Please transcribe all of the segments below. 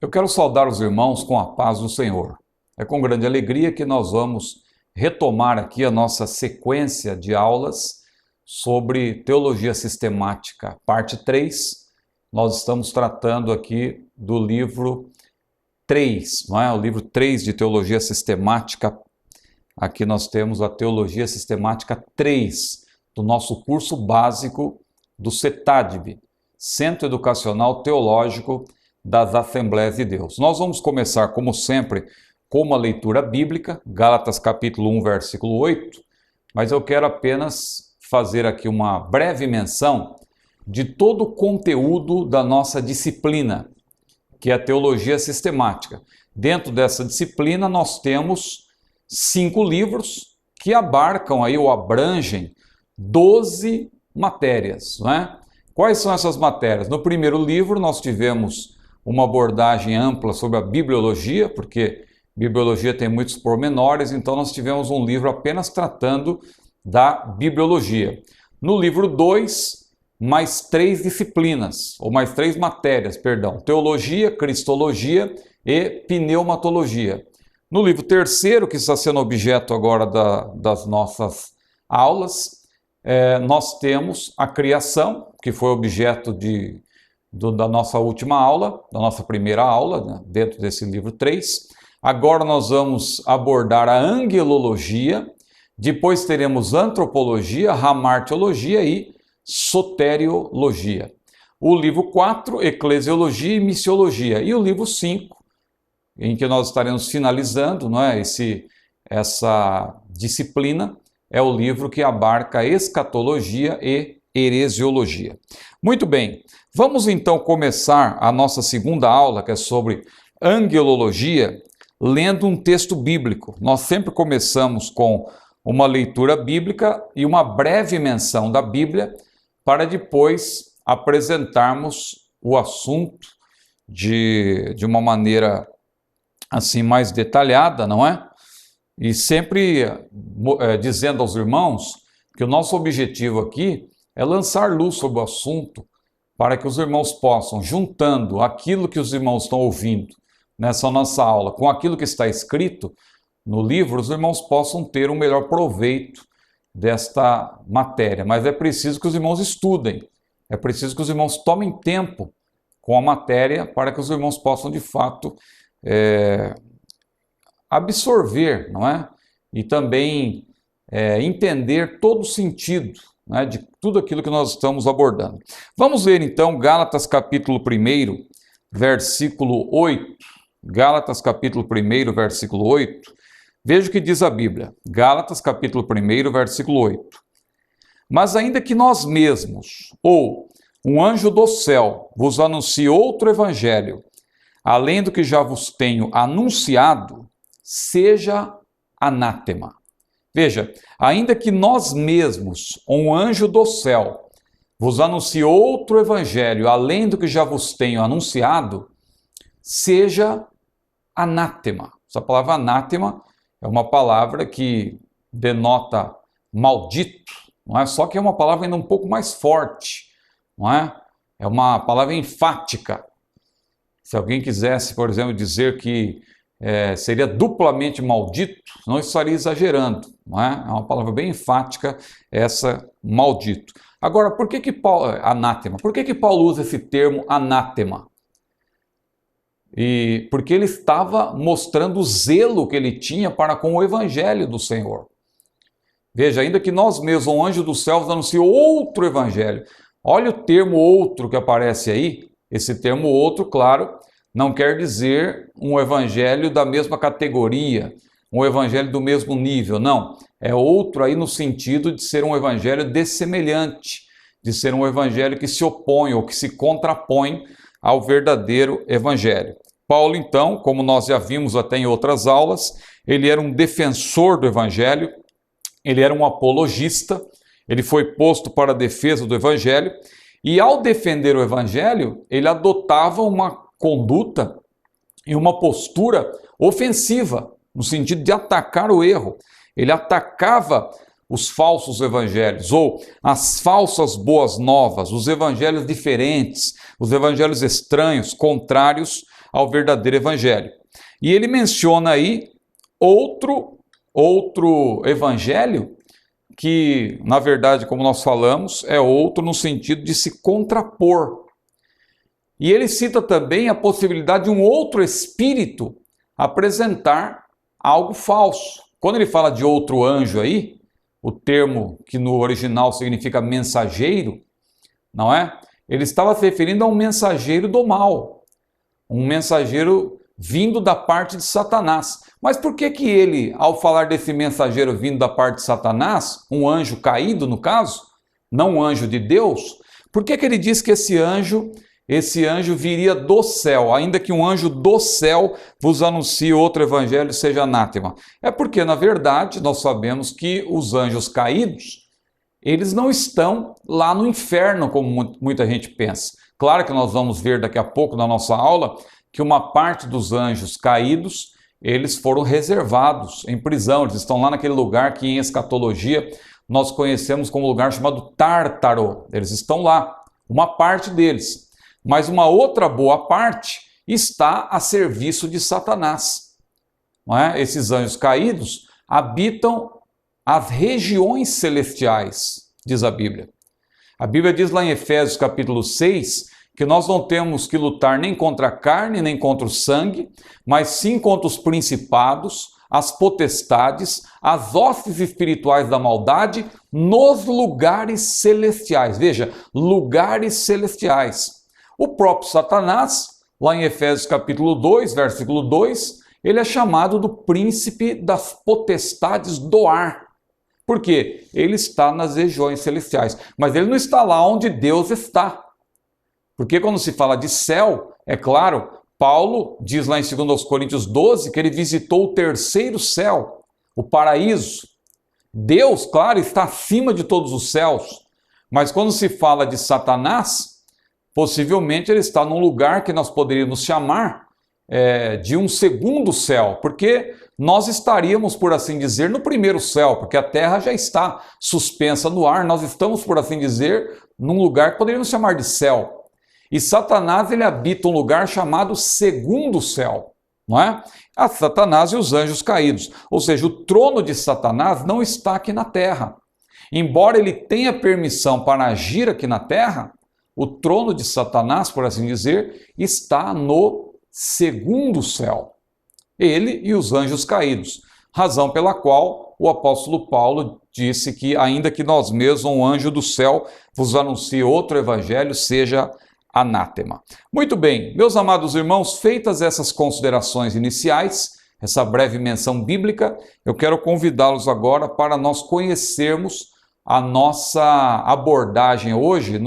Eu quero saudar os irmãos com a paz do Senhor. É com grande alegria que nós vamos retomar aqui a nossa sequência de aulas sobre teologia sistemática, parte 3. Nós estamos tratando aqui do livro 3, não é? O livro 3 de teologia sistemática. Aqui nós temos a teologia sistemática 3 do nosso curso básico do CETADB, Centro Educacional Teológico das Assembleias de Deus. Nós vamos começar, como sempre, com uma leitura bíblica, Gálatas capítulo 1, versículo 8, mas eu quero apenas fazer aqui uma breve menção de todo o conteúdo da nossa disciplina, que é a teologia sistemática. Dentro dessa disciplina nós temos 5 livros que abarcam aí ou abrangem 12 matérias, não é? Quais são essas matérias? No primeiro livro nós tivemos uma abordagem ampla sobre a bibliologia, porque bibliologia tem muitos pormenores, então nós tivemos um livro apenas tratando da bibliologia. No livro 2, mais 3 disciplinas, ou mais 3 matérias, perdão, teologia, cristologia e pneumatologia. No livro 3º, que está sendo objeto agora das nossas aulas, nós temos a criação, que foi objeto da nossa última aula, da nossa primeira aula, né, dentro desse livro 3. Agora nós vamos abordar a angelologia, depois teremos antropologia, ramartiologia e soteriologia. O livro 4, eclesiologia e missiologia. E o livro 5, em que nós estaremos finalizando, não é, essa disciplina, é o livro que abarca escatologia e heresiologia. Muito bem, vamos então começar a nossa segunda aula, que é sobre angelologia, lendo um texto bíblico. Nós sempre começamos com uma leitura bíblica e uma breve menção da Bíblia, para depois apresentarmos o assunto de uma maneira assim mais detalhada, não é? E sempre dizendo aos irmãos que o nosso objetivo aqui é lançar luz sobre o assunto para que os irmãos possam, juntando aquilo que os irmãos estão ouvindo nessa nossa aula com aquilo que está escrito no livro, os irmãos possam ter um melhor proveito desta matéria. Mas é preciso que os irmãos estudem, é preciso que os irmãos tomem tempo com a matéria para que os irmãos possam, de fato, absorver, não é? E também entender todo o sentido, né, de tudo aquilo que nós estamos abordando. Vamos ver então Gálatas capítulo 1, versículo 8. Gálatas capítulo 1, versículo 8. Veja o que diz a Bíblia. Gálatas capítulo 1, versículo 8. Mas ainda que nós mesmos, ou um anjo do céu, vos anuncie outro evangelho, além do que já vos tenho anunciado, seja anátema. Veja, ainda que nós mesmos, um anjo do céu, vos anuncie outro evangelho, além do que já vos tenho anunciado, seja anátema. Essa palavra anátema é uma palavra que denota maldito, não é? Só que é uma palavra ainda um pouco mais forte, não é? É uma palavra enfática. Se alguém quisesse, por exemplo, dizer que seria duplamente maldito, não estaria exagerando, não é? É uma palavra bem enfática, essa maldito. Agora, por que Paulo, anátema? Por que Paulo usa esse termo anátema? Porque ele estava mostrando o zelo que ele tinha para com o evangelho do Senhor. Veja, ainda que nós mesmos, um anjo do céu, anunciou outro evangelho. Olha o termo outro que aparece aí. Esse termo outro, claro, não quer dizer um evangelho da mesma categoria, um evangelho do mesmo nível, não. É outro aí no sentido de ser um evangelho dessemelhante, de ser um evangelho que se opõe ou que se contrapõe ao verdadeiro evangelho. Paulo, então, como nós já vimos até em outras aulas, ele era um defensor do evangelho, ele era um apologista, ele foi posto para a defesa do evangelho, e ao defender o evangelho, ele adotava uma conduta e uma postura ofensiva, no sentido de atacar o erro. Ele atacava os falsos evangelhos, ou as falsas boas novas, os evangelhos diferentes, os evangelhos estranhos, contrários ao verdadeiro evangelho. E ele menciona aí outro evangelho que, na verdade, como nós falamos, é outro no sentido de se contrapor. E ele cita também a possibilidade de um outro espírito apresentar algo falso. Quando ele fala de outro anjo aí, o termo que no original significa mensageiro, não é? Ele estava se referindo a um mensageiro do mal, um mensageiro vindo da parte de Satanás. Mas por que ele, ao falar desse mensageiro vindo da parte de Satanás, um anjo caído no caso, não um anjo de Deus, por que ele diz que esse anjo viria do céu, ainda que um anjo do céu vos anuncie outro evangelho, seja anátema? É porque, na verdade, nós sabemos que os anjos caídos, eles não estão lá no inferno, como muita gente pensa. Claro que nós vamos ver daqui a pouco na nossa aula que uma parte dos anjos caídos, eles foram reservados em prisão, eles estão lá naquele lugar que em escatologia nós conhecemos como lugar chamado Tártaro. Eles estão lá, uma parte deles. Mas uma outra boa parte está a serviço de Satanás. Não é? Esses anjos caídos habitam as regiões celestiais, diz a Bíblia. A Bíblia diz lá em Efésios capítulo 6 que nós não temos que lutar nem contra a carne, nem contra o sangue, mas sim contra os principados, as potestades, as hostes espirituais da maldade nos lugares celestiais. Veja, lugares celestiais. O próprio Satanás, lá em Efésios capítulo 2, versículo 2, ele é chamado do príncipe das potestades do ar. Por quê? Ele está nas regiões celestiais, mas ele não está lá onde Deus está. Porque quando se fala de céu, é claro, Paulo diz lá em 2 Coríntios 12 que ele visitou o terceiro céu, o paraíso. Deus, claro, está acima de todos os céus, mas quando se fala de Satanás, possivelmente ele está num lugar que nós poderíamos chamar de um segundo céu, porque nós estaríamos, por assim dizer, no primeiro céu, porque a terra já está suspensa no ar, nós estamos, por assim dizer, num lugar que poderíamos chamar de céu. E Satanás, ele habita um lugar chamado segundo céu, não é? A Satanás e os anjos caídos. Ou seja, o trono de Satanás não está aqui na terra. Embora ele tenha permissão para agir aqui na terra, o trono de Satanás, por assim dizer, está no segundo céu. Ele e os anjos caídos. Razão pela qual o apóstolo Paulo disse que, ainda que nós mesmos, um anjo do céu, vos anuncie outro evangelho, seja anátema. Muito bem, meus amados irmãos, feitas essas considerações iniciais, essa breve menção bíblica, eu quero convidá-los agora para nós conhecermos a nossa abordagem hoje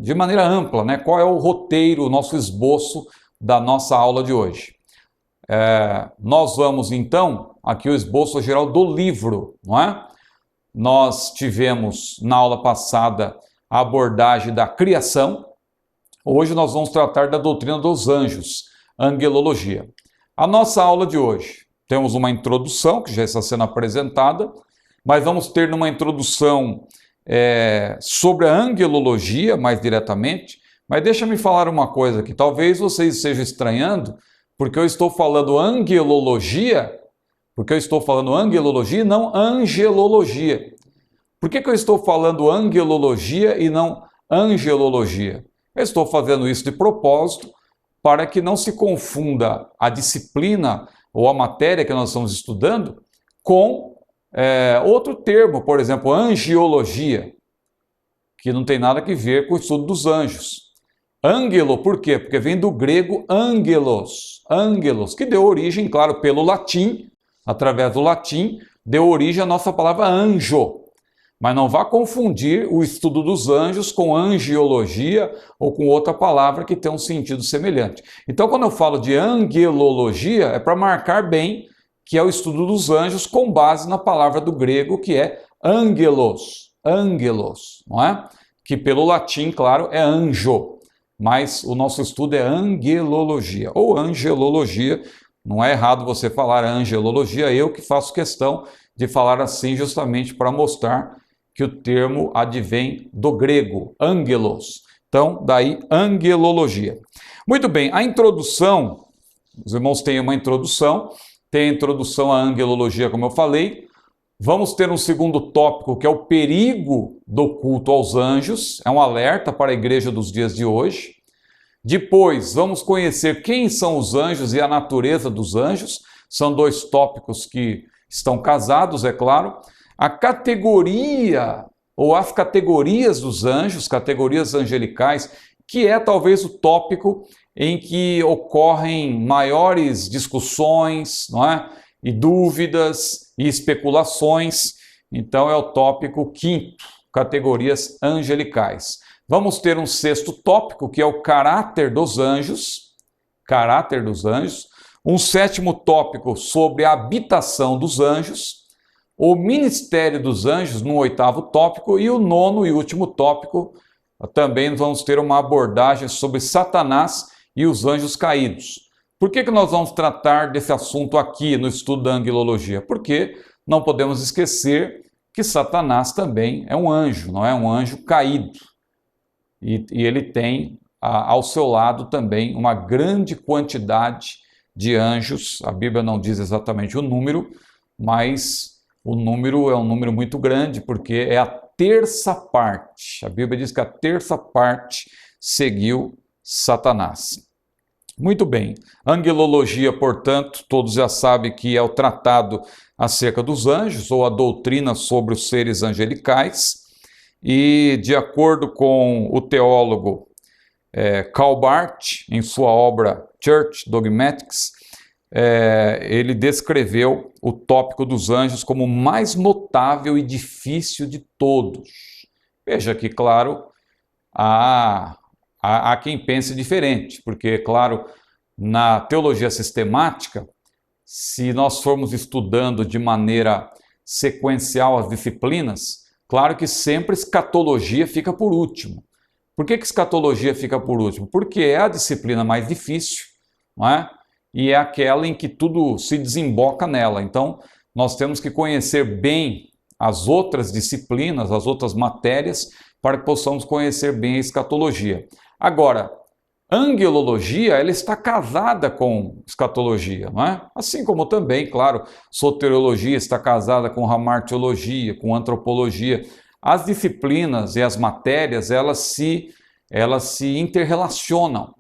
de maneira ampla, né? Qual é o roteiro, o nosso esboço da nossa aula de hoje. Nós vamos então, aqui o esboço geral do livro, não é? Nós tivemos na aula passada a abordagem da criação. Hoje nós vamos tratar da doutrina dos anjos, angelologia. A nossa aula de hoje, temos uma introdução que já está sendo apresentada, mas vamos ter numa introdução sobre a angelologia, mais diretamente. Mas deixa-me falar uma coisa aqui, talvez vocês estejam estranhando, porque eu estou falando angelologia e não angelologia. Por que eu estou falando angelologia e não angelologia? Eu estou fazendo isso de propósito para que não se confunda a disciplina ou a matéria que nós estamos estudando com outro termo, por exemplo, angiologia, que não tem nada a ver com o estudo dos anjos. Angelo, por quê? Porque vem do grego angelos, que deu origem, claro, pelo latim, através do latim, deu origem à nossa palavra anjo. Mas não vá confundir o estudo dos anjos com angiologia ou com outra palavra que tem um sentido semelhante. Então, quando eu falo de angelologia, é para marcar bem que é o estudo dos anjos com base na palavra do grego que é angelos, não é? Que pelo latim, claro, é anjo. Mas o nosso estudo é angelologia ou angelologia. Não é errado você falar angelologia, eu que faço questão de falar assim justamente para mostrar que o termo advém do grego, angelos. Então, daí, angelologia. Muito bem, a introdução, os irmãos têm uma introdução, tem a introdução à angelologia, como eu falei. Vamos ter um segundo tópico, que é o perigo do culto aos anjos, é um alerta para a igreja dos dias de hoje. Depois, vamos conhecer quem são os anjos e a natureza dos anjos, são dois tópicos que estão casados, é claro. A categoria, ou as categorias dos anjos, categorias angelicais, que é talvez o tópico em que ocorrem maiores discussões, não é? E dúvidas e especulações. Então é o tópico quinto, categorias angelicais. Vamos ter um sexto tópico, que é o caráter dos anjos, um sétimo tópico sobre a habitação dos anjos, o ministério dos anjos no oitavo tópico, e o nono e último tópico, também vamos ter uma abordagem sobre Satanás e os anjos caídos. Por que nós vamos tratar desse assunto aqui no estudo da angelologia? Porque não podemos esquecer que Satanás também é um anjo, não é? Um anjo caído. E ele tem ao seu lado também uma grande quantidade de anjos. A Bíblia não diz exatamente o número, mas o número é um número muito grande, porque é a terça parte. A Bíblia diz que a terça parte seguiu Satanás. Muito bem, angelologia, portanto, todos já sabem que é o tratado acerca dos anjos, ou a doutrina sobre os seres angelicais, e de acordo com o teólogo Karl Barth, em sua obra Church Dogmatics, ele descreveu o tópico dos anjos como o mais notável e difícil de todos. Veja que, claro, há quem pense diferente, porque, claro, na teologia sistemática, se nós formos estudando de maneira sequencial as disciplinas, claro que sempre escatologia fica por último. Por que escatologia fica por último? Porque é a disciplina mais difícil, não é? E é aquela em que tudo se desemboca nela. Então, nós temos que conhecer bem as outras disciplinas, as outras matérias, para que possamos conhecer bem a escatologia. Agora, angelologia, ela está casada com escatologia, não é? Assim como também, claro, soteriologia está casada com hamartiologia, com antropologia. As disciplinas e as matérias, elas se interrelacionam,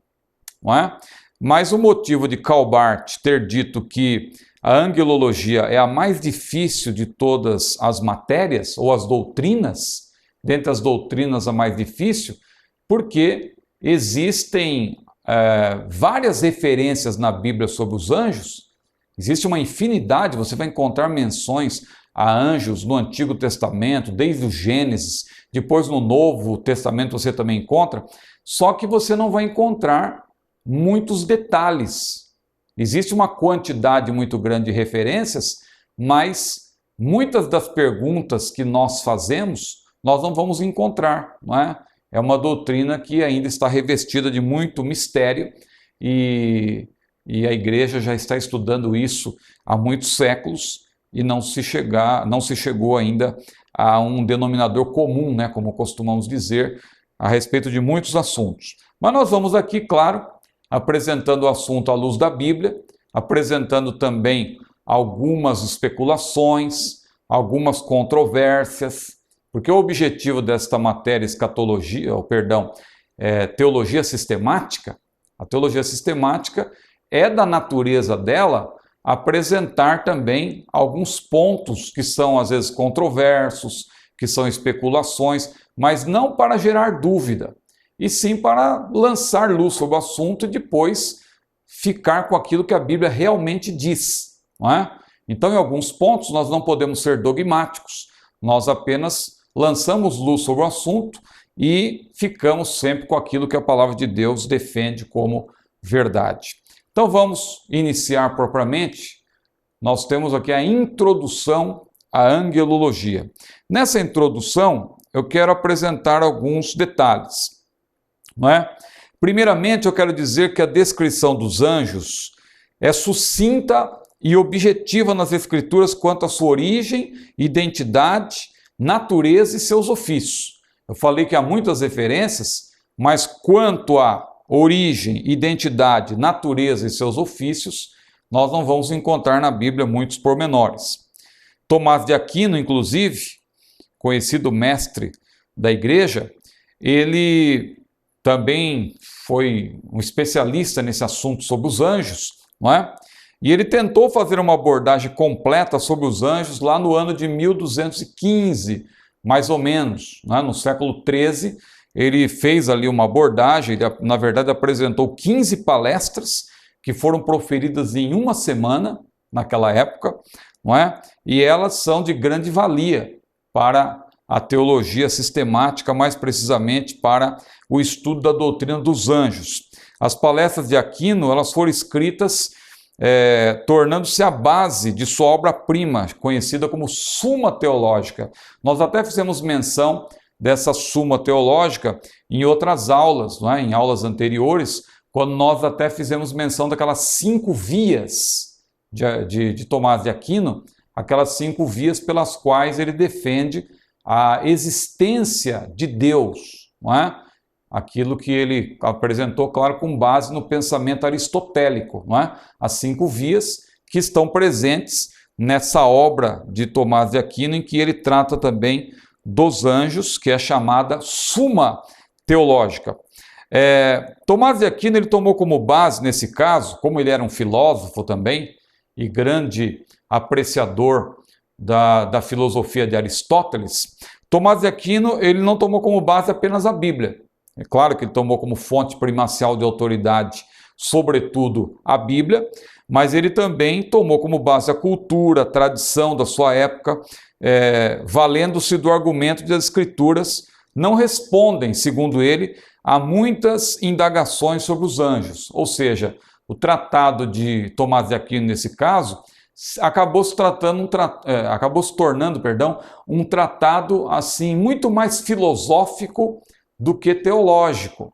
não é? Mas o motivo de Karl Barth ter dito que a angelologia é a mais difícil de todas as matérias, ou as doutrinas, dentre as doutrinas a mais difícil, porque existem várias referências na Bíblia sobre os anjos. Existe uma infinidade, você vai encontrar menções a anjos no Antigo Testamento, desde o Gênesis, depois no Novo Testamento você também encontra, só que você não vai encontrar muitos detalhes. Existe uma quantidade muito grande de referências, mas muitas das perguntas que nós fazemos, nós não vamos encontrar, não é? É uma doutrina que ainda está revestida de muito mistério e a igreja já está estudando isso há muitos séculos e não se chegou ainda a um denominador comum, né, como costumamos dizer, a respeito de muitos assuntos. Mas nós vamos aqui, claro, apresentando o assunto à luz da Bíblia, apresentando também algumas especulações, algumas controvérsias, porque o objetivo desta matéria teologia sistemática, a teologia sistemática é da natureza dela apresentar também alguns pontos que são às vezes controversos, que são especulações, mas não para gerar dúvida, e sim para lançar luz sobre o assunto e depois ficar com aquilo que a Bíblia realmente diz, não é? Então, em alguns pontos, nós não podemos ser dogmáticos, nós apenas lançamos luz sobre o assunto e ficamos sempre com aquilo que a palavra de Deus defende como verdade. Então, vamos iniciar propriamente. Nós temos aqui a introdução à angelologia. Nessa introdução, eu quero apresentar alguns detalhes, não é? Primeiramente, eu quero dizer que a descrição dos anjos é sucinta e objetiva nas Escrituras quanto à sua origem, identidade, natureza e seus ofícios. Eu falei que há muitas referências, mas quanto à origem, identidade, natureza e seus ofícios, nós não vamos encontrar na Bíblia muitos pormenores. Tomás de Aquino, inclusive, conhecido mestre da igreja, ele também foi um especialista nesse assunto sobre os anjos, não é? E ele tentou fazer uma abordagem completa sobre os anjos lá no ano de 1215, mais ou menos, não é? No século XIII, ele fez ali uma abordagem, ele, na verdade apresentou 15 palestras que foram proferidas em uma semana, naquela época, não é? E elas são de grande valia para a teologia sistemática, mais precisamente para o estudo da doutrina dos anjos. As palestras de Aquino, elas foram escritas tornando-se a base de sua obra-prima, conhecida como Suma Teológica. Nós até fizemos menção dessa Suma Teológica em outras aulas, não é? Em aulas anteriores, quando nós até fizemos menção daquelas 5 vias de Tomás de Aquino, aquelas 5 vias pelas quais ele defende a existência de Deus, não é? Aquilo que ele apresentou, claro, com base no pensamento aristotélico, não é? As 5 vias que estão presentes nessa obra de Tomás de Aquino, em que ele trata também dos anjos, que é chamada Suma Teológica. Tomás de Aquino, ele tomou como base, nesse caso, como ele era um filósofo também, e grande apreciador da filosofia de Aristóteles, Tomás de Aquino, ele não tomou como base apenas a Bíblia. É claro que ele tomou como fonte primacial de autoridade, sobretudo, a Bíblia, mas ele também tomou como base a cultura, a tradição da sua época, valendo-se do argumento de as Escrituras não respondem, segundo ele, a muitas indagações sobre os anjos. Ou seja, o tratado de Tomás de Aquino, nesse caso, acabou se tornando um tratado assim muito mais filosófico do que teológico,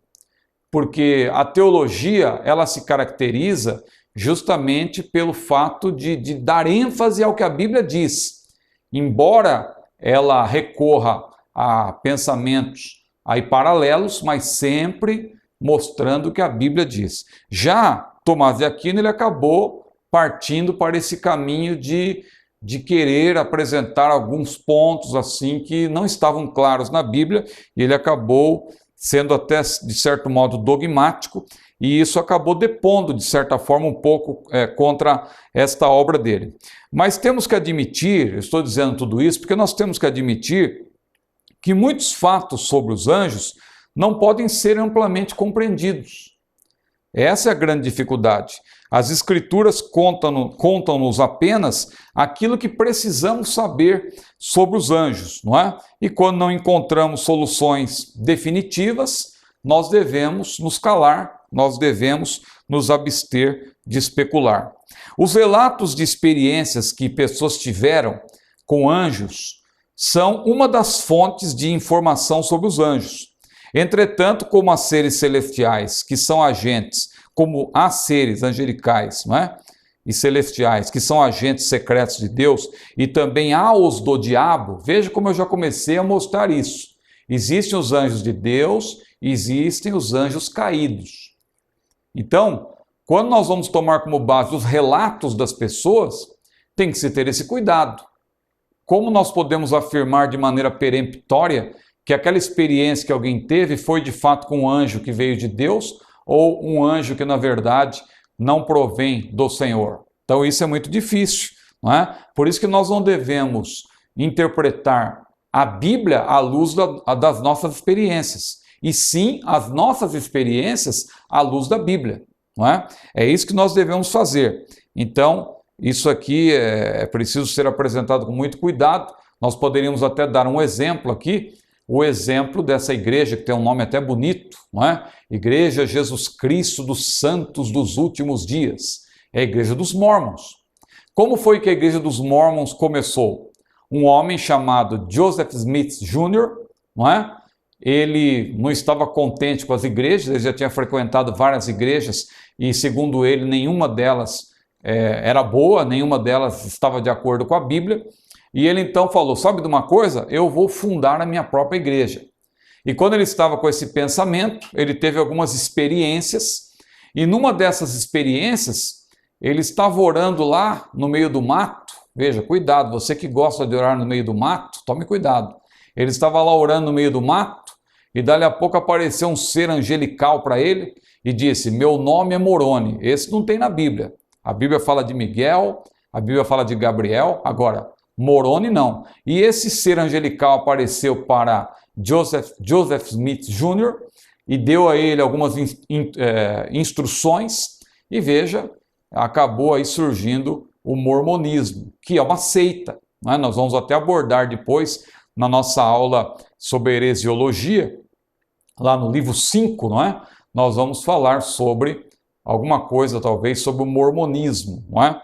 porque a teologia ela se caracteriza justamente pelo fato de dar ênfase ao que a Bíblia diz, embora ela recorra a pensamentos aí paralelos, mas sempre mostrando o que a Bíblia diz. Já Tomás de Aquino ele acabou partindo para esse caminho de querer apresentar alguns pontos assim que não estavam claros na Bíblia, e ele acabou sendo até, de certo modo, dogmático, e isso acabou depondo, de certa forma, um pouco contra esta obra dele. Mas temos que admitir, eu estou dizendo tudo isso, porque nós temos que admitir que muitos fatos sobre os anjos não podem ser amplamente compreendidos. Essa é a grande dificuldade. As Escrituras contam-nos apenas aquilo que precisamos saber sobre os anjos, não é? E quando não encontramos soluções definitivas, nós devemos nos calar, nós devemos nos abster de especular. Os relatos de experiências que pessoas tiveram com anjos são uma das fontes de informação sobre os anjos. Entretanto, como há seres celestiais que são agentes, como há seres angelicais, não é? E celestiais que são agentes secretos de Deus, e também há os do diabo, veja como eu já comecei a mostrar isso. Existem os anjos de Deus, existem os anjos caídos. Então, quando nós vamos tomar como base os relatos das pessoas, tem que se ter esse cuidado. Como nós podemos afirmar de maneira peremptória que aquela experiência que alguém teve foi de fato com um anjo que veio de Deus ou um anjo que na verdade não provém do Senhor? Então isso é muito difícil, não é? Por isso que nós não devemos interpretar a Bíblia à luz das nossas experiências, e sim as nossas experiências à luz da Bíblia, não é? É isso que nós devemos fazer. Então, isso aqui é preciso ser apresentado com muito cuidado. Nós poderíamos até dar um exemplo aqui, o exemplo dessa igreja que tem um nome até bonito, não é? Igreja Jesus Cristo dos Santos dos Últimos Dias. É a Igreja dos Mórmons. Como foi que a Igreja dos Mórmons começou? Um homem chamado Joseph Smith Jr., não é? Ele não estava contente com as igrejas, ele já tinha frequentado várias igrejas e, segundo ele, nenhuma delas era boa, nenhuma delas estava de acordo com a Bíblia. E ele então falou, sabe de uma coisa? Eu vou fundar a minha própria igreja. E quando ele estava com esse pensamento, ele teve algumas experiências, e numa dessas experiências, ele estava orando lá no meio do mato. Veja, cuidado, você que gosta de orar no meio do mato, tome cuidado. Ele estava lá orando no meio do mato, e dali a pouco apareceu um ser angelical para ele, e disse: meu nome é Moroni. Esse não tem na Bíblia. A Bíblia fala de Miguel, a Bíblia fala de Gabriel, agora, Moroni não. E esse ser angelical apareceu para Joseph Smith Jr. e deu a ele algumas instruções, e veja, acabou aí surgindo o mormonismo, que é uma seita, né? Nós vamos até abordar depois na nossa aula sobre heresiologia, lá no livro 5, não é? Nós vamos falar sobre alguma coisa, talvez, sobre o mormonismo, não é?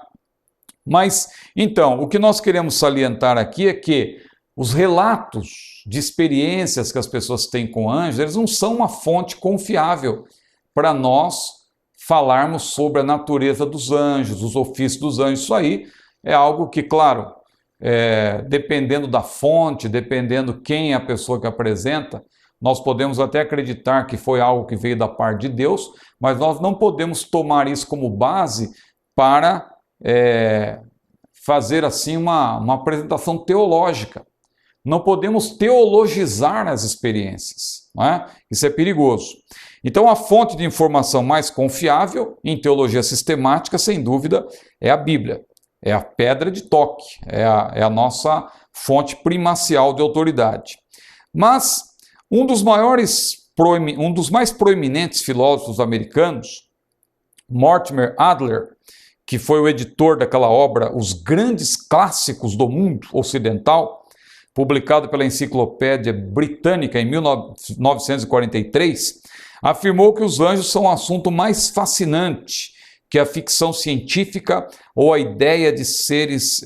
Mas, então, o que nós queremos salientar aqui é que os relatos de experiências que as pessoas têm com anjos, eles não são uma fonte confiável para nós falarmos sobre a natureza dos anjos, os ofícios dos anjos. Isso aí é algo que, claro, dependendo da fonte, dependendo quem é a pessoa que apresenta, nós podemos até acreditar que foi algo que veio da parte de Deus, mas nós não podemos tomar isso como base para fazer assim uma apresentação teológica. Não podemos teologizar as experiências, não é? Isso é perigoso. Então, a fonte de informação mais confiável em teologia sistemática, sem dúvida, é a Bíblia. É a pedra de toque, é a nossa fonte primacial de autoridade. Mas um dos mais proeminentes filósofos americanos, Mortimer Adler, que foi o editor daquela obra Os Grandes Clássicos do Mundo Ocidental, publicado pela Enciclopédia Britânica em 1943, afirmou que os anjos são o assunto mais fascinante que a ficção científica ou a ideia de seres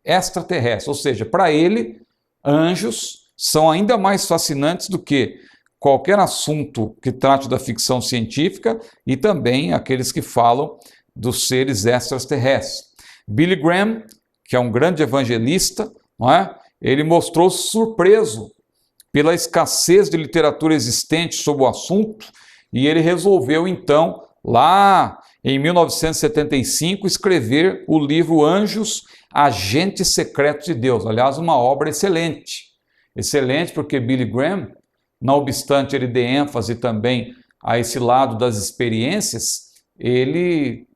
extraterrestres. Ou seja, para ele, anjos são ainda mais fascinantes do que qualquer assunto que trate da ficção científica e também aqueles que falam dos seres extraterrestres. Billy Graham, que é um grande evangelista, não é? Ele mostrou-se surpreso pela escassez de literatura existente sobre o assunto, e ele resolveu então, lá em 1975, escrever o livro Anjos, Agentes Secretos de Deus. Aliás, uma obra excelente. Excelente porque Billy Graham, não obstante ele dê ênfase também a esse lado das experiências, ele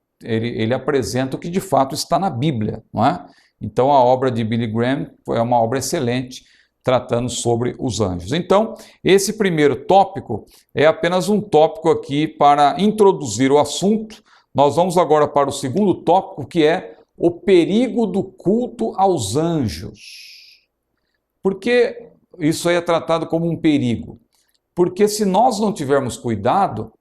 apresenta o que de fato está na Bíblia, não é? Então a obra de Billy Graham é uma obra excelente, tratando sobre os anjos. Então, esse primeiro tópico é apenas um tópico aqui para introduzir o assunto. Nós vamos agora para o segundo tópico, que é o perigo do culto aos anjos. Por que isso aí é tratado como um perigo? Porque se nós não tivermos cuidado,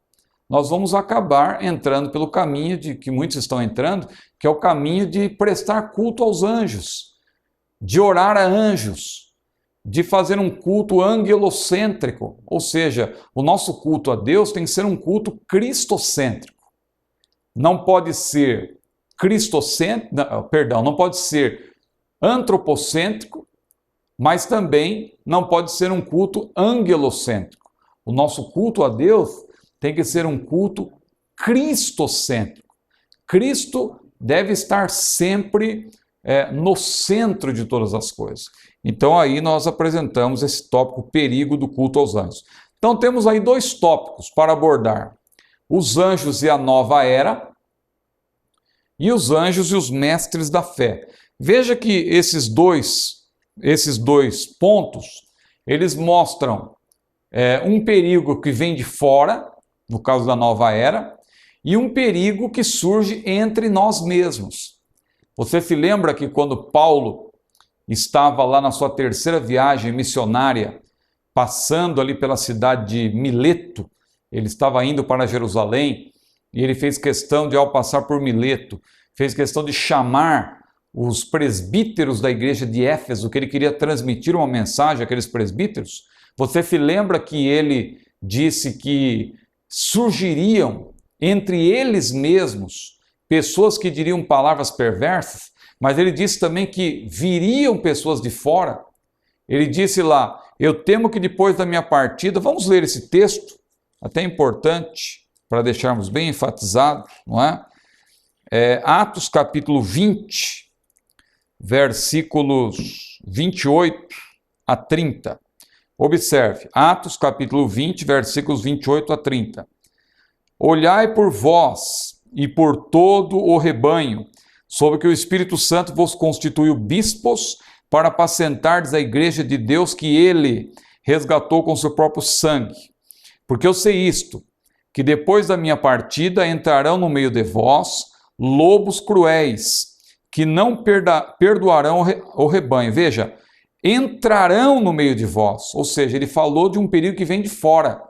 nós vamos acabar entrando pelo caminho de que muitos estão entrando, que é o caminho de prestar culto aos anjos, de orar a anjos, de fazer um culto angelocêntrico, ou seja, o nosso culto a Deus tem que ser um culto cristocêntrico. Não pode ser não pode ser antropocêntrico, mas também não pode ser um culto angelocêntrico. O nosso culto a Deus tem que ser um culto cristocêntrico. Cristo deve estar sempre no centro de todas as coisas. Então aí nós apresentamos esse tópico, perigo do culto aos anjos. Então temos aí dois tópicos para abordar: os anjos e a nova era, e os anjos e os mestres da fé. Veja que esses dois pontos, eles mostram um perigo que vem de fora, no caso da nova era, e um perigo que surge entre nós mesmos. Você se lembra que quando Paulo estava lá na sua terceira viagem missionária, passando ali pela cidade de Mileto, ele estava indo para Jerusalém, e ele fez questão de, ao passar por Mileto, fez questão de chamar os presbíteros da igreja de Éfeso, que ele queria transmitir uma mensagem àqueles presbíteros. Você se lembra que ele disse que surgiriam entre eles mesmos pessoas que diriam palavras perversas, mas ele disse também que viriam pessoas de fora Ele disse lá, eu temo que depois da minha partida, vamos ler esse texto, até importante, para deixarmos bem enfatizado, não é? Atos capítulo 20, versículos 28 a 30. Observe, Atos capítulo 20, versículos 28 a 30. Olhai por vós e por todo o rebanho, sobre que o Espírito Santo vos constituiu bispos para apacentardes a igreja de Deus que ele resgatou com seu próprio sangue. Porque eu sei isto, que depois da minha partida entrarão no meio de vós lobos cruéis, que não perdoarão o rebanho. Veja, entrarão no meio de vós, ou seja, ele falou de um período que vem de fora.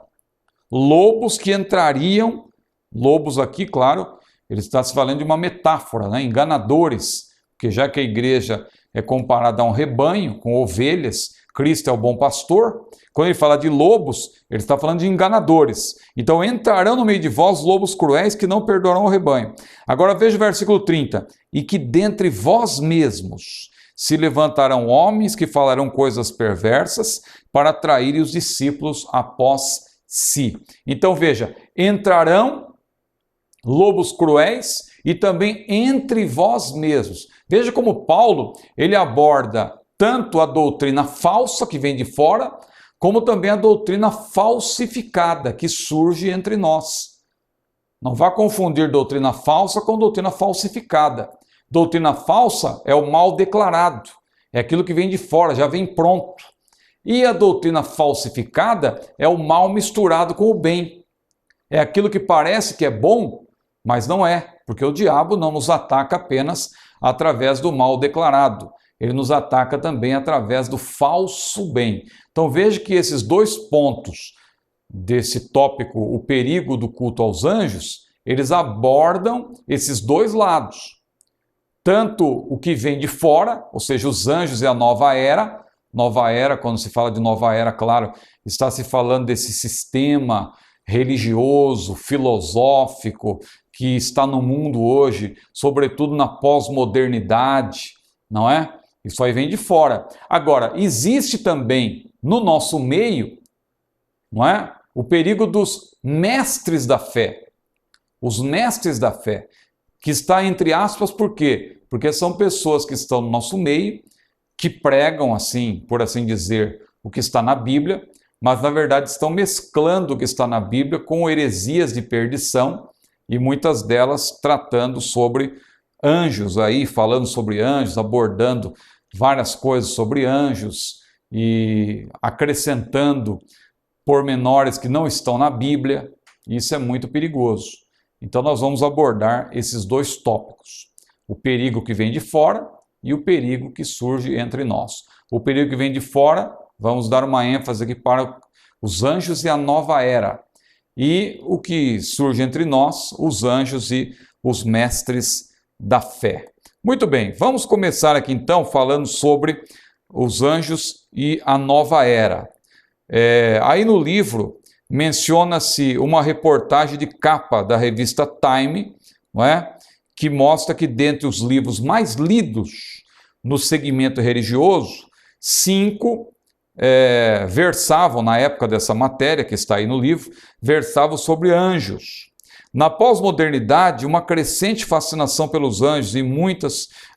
Lobos que entrariam, lobos aqui, claro, ele está se falando de uma metáfora, né? Enganadores, porque já que a igreja é comparada a um rebanho, com ovelhas, Cristo é o bom pastor. Quando ele fala de lobos, ele está falando de enganadores. Então entrarão no meio de vós lobos cruéis que não perdoarão o rebanho. Agora veja o versículo 30. E que dentre vós mesmos se levantarão homens que falarão coisas perversas para atraírem os discípulos após si. Então veja, entrarão lobos cruéis e também entre vós mesmos. Veja como Paulo, ele aborda tanto a doutrina falsa que vem de fora, como também a doutrina falsificada que surge entre nós. Não vá confundir doutrina falsa com doutrina falsificada. Doutrina falsa é o mal declarado, é aquilo que vem de fora, já vem pronto. E a doutrina falsificada é o mal misturado com o bem. É aquilo que parece que é bom, mas não é, porque o diabo não nos ataca apenas através do mal declarado. Ele nos ataca também através do falso bem. Então veja que esses dois pontos desse tópico, o perigo do culto aos anjos, eles abordam esses dois lados. Tanto o que vem de fora, ou seja, os anjos e a nova era. Nova era, quando se fala de nova era, claro, está se falando desse sistema religioso, filosófico, que está no mundo hoje, sobretudo na pós-modernidade, não é? Isso aí vem de fora. Agora, existe também no nosso meio, não é? O perigo dos mestres da fé. Os mestres da fé, que está entre aspas, por quê? Porque são pessoas que estão no nosso meio, que pregam, assim, por assim dizer, o que está na Bíblia, mas na verdade estão mesclando o que está na Bíblia com heresias de perdição, e muitas delas tratando sobre anjos aí, falando sobre anjos, abordando várias coisas sobre anjos e acrescentando pormenores que não estão na Bíblia. Isso é muito perigoso. Então nós vamos abordar esses dois tópicos: o perigo que vem de fora e o perigo que surge entre nós. O perigo que vem de fora, vamos dar uma ênfase aqui para os anjos e a nova era. E o que surge entre nós, os anjos e os mestres da fé. Muito bem, vamos começar aqui então falando sobre os anjos e a nova era. Aí no livro menciona-se uma reportagem de capa da revista Time, não é? Que mostra que dentre os livros mais lidos no segmento religioso, 5 versavam, na época dessa matéria que está aí no livro, versavam sobre anjos. Na pós-modernidade, uma crescente fascinação pelos anjos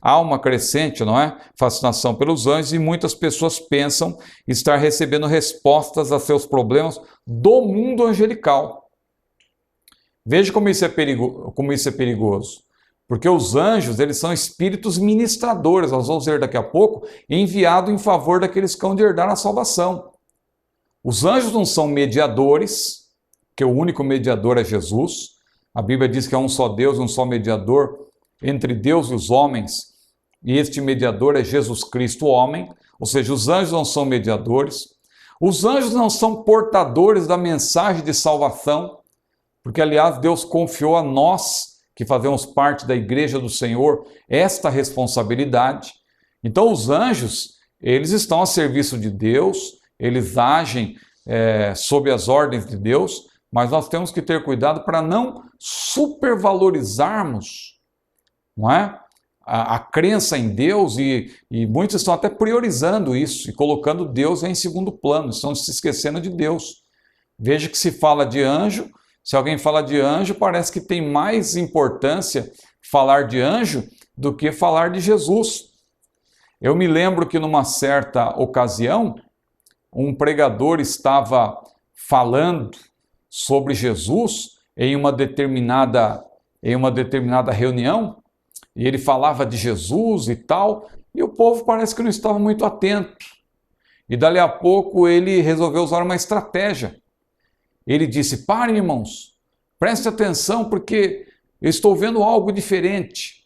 há uma crescente, não é? Fascinação pelos anjos, e muitas pessoas pensam estar recebendo respostas a seus problemas do mundo angelical. Veja como isso é perigoso. Porque os anjos, eles são espíritos ministradores, nós vamos ver daqui a pouco, enviados em favor daqueles que hão de herdar a salvação. Os anjos não são mediadores, que o único mediador é Jesus. A Bíblia diz que há um só Deus, um só mediador entre Deus e os homens, e este mediador é Jesus Cristo, o homem. Ou seja, os anjos não são mediadores. Os anjos não são portadores da mensagem de salvação, porque, aliás, Deus confiou a nós, que fazemos parte da igreja do Senhor, esta responsabilidade. Então os anjos, eles estão a serviço de Deus, eles agem sob as ordens de Deus, mas nós temos que ter cuidado para não supervalorizarmos, não é? a crença em Deus e muitos estão até priorizando isso e colocando Deus em segundo plano, estão se esquecendo de Deus. Veja que se fala de anjo, se alguém fala de anjo, parece que tem mais importância falar de anjo do que falar de Jesus. Eu me lembro que numa certa ocasião, um pregador estava falando sobre Jesus em uma determinada reunião, e ele falava de Jesus e tal, e o povo parece que não estava muito atento. E dali a pouco ele resolveu usar uma estratégia. Ele disse: parem, irmãos, prestem atenção, porque eu estou vendo algo diferente.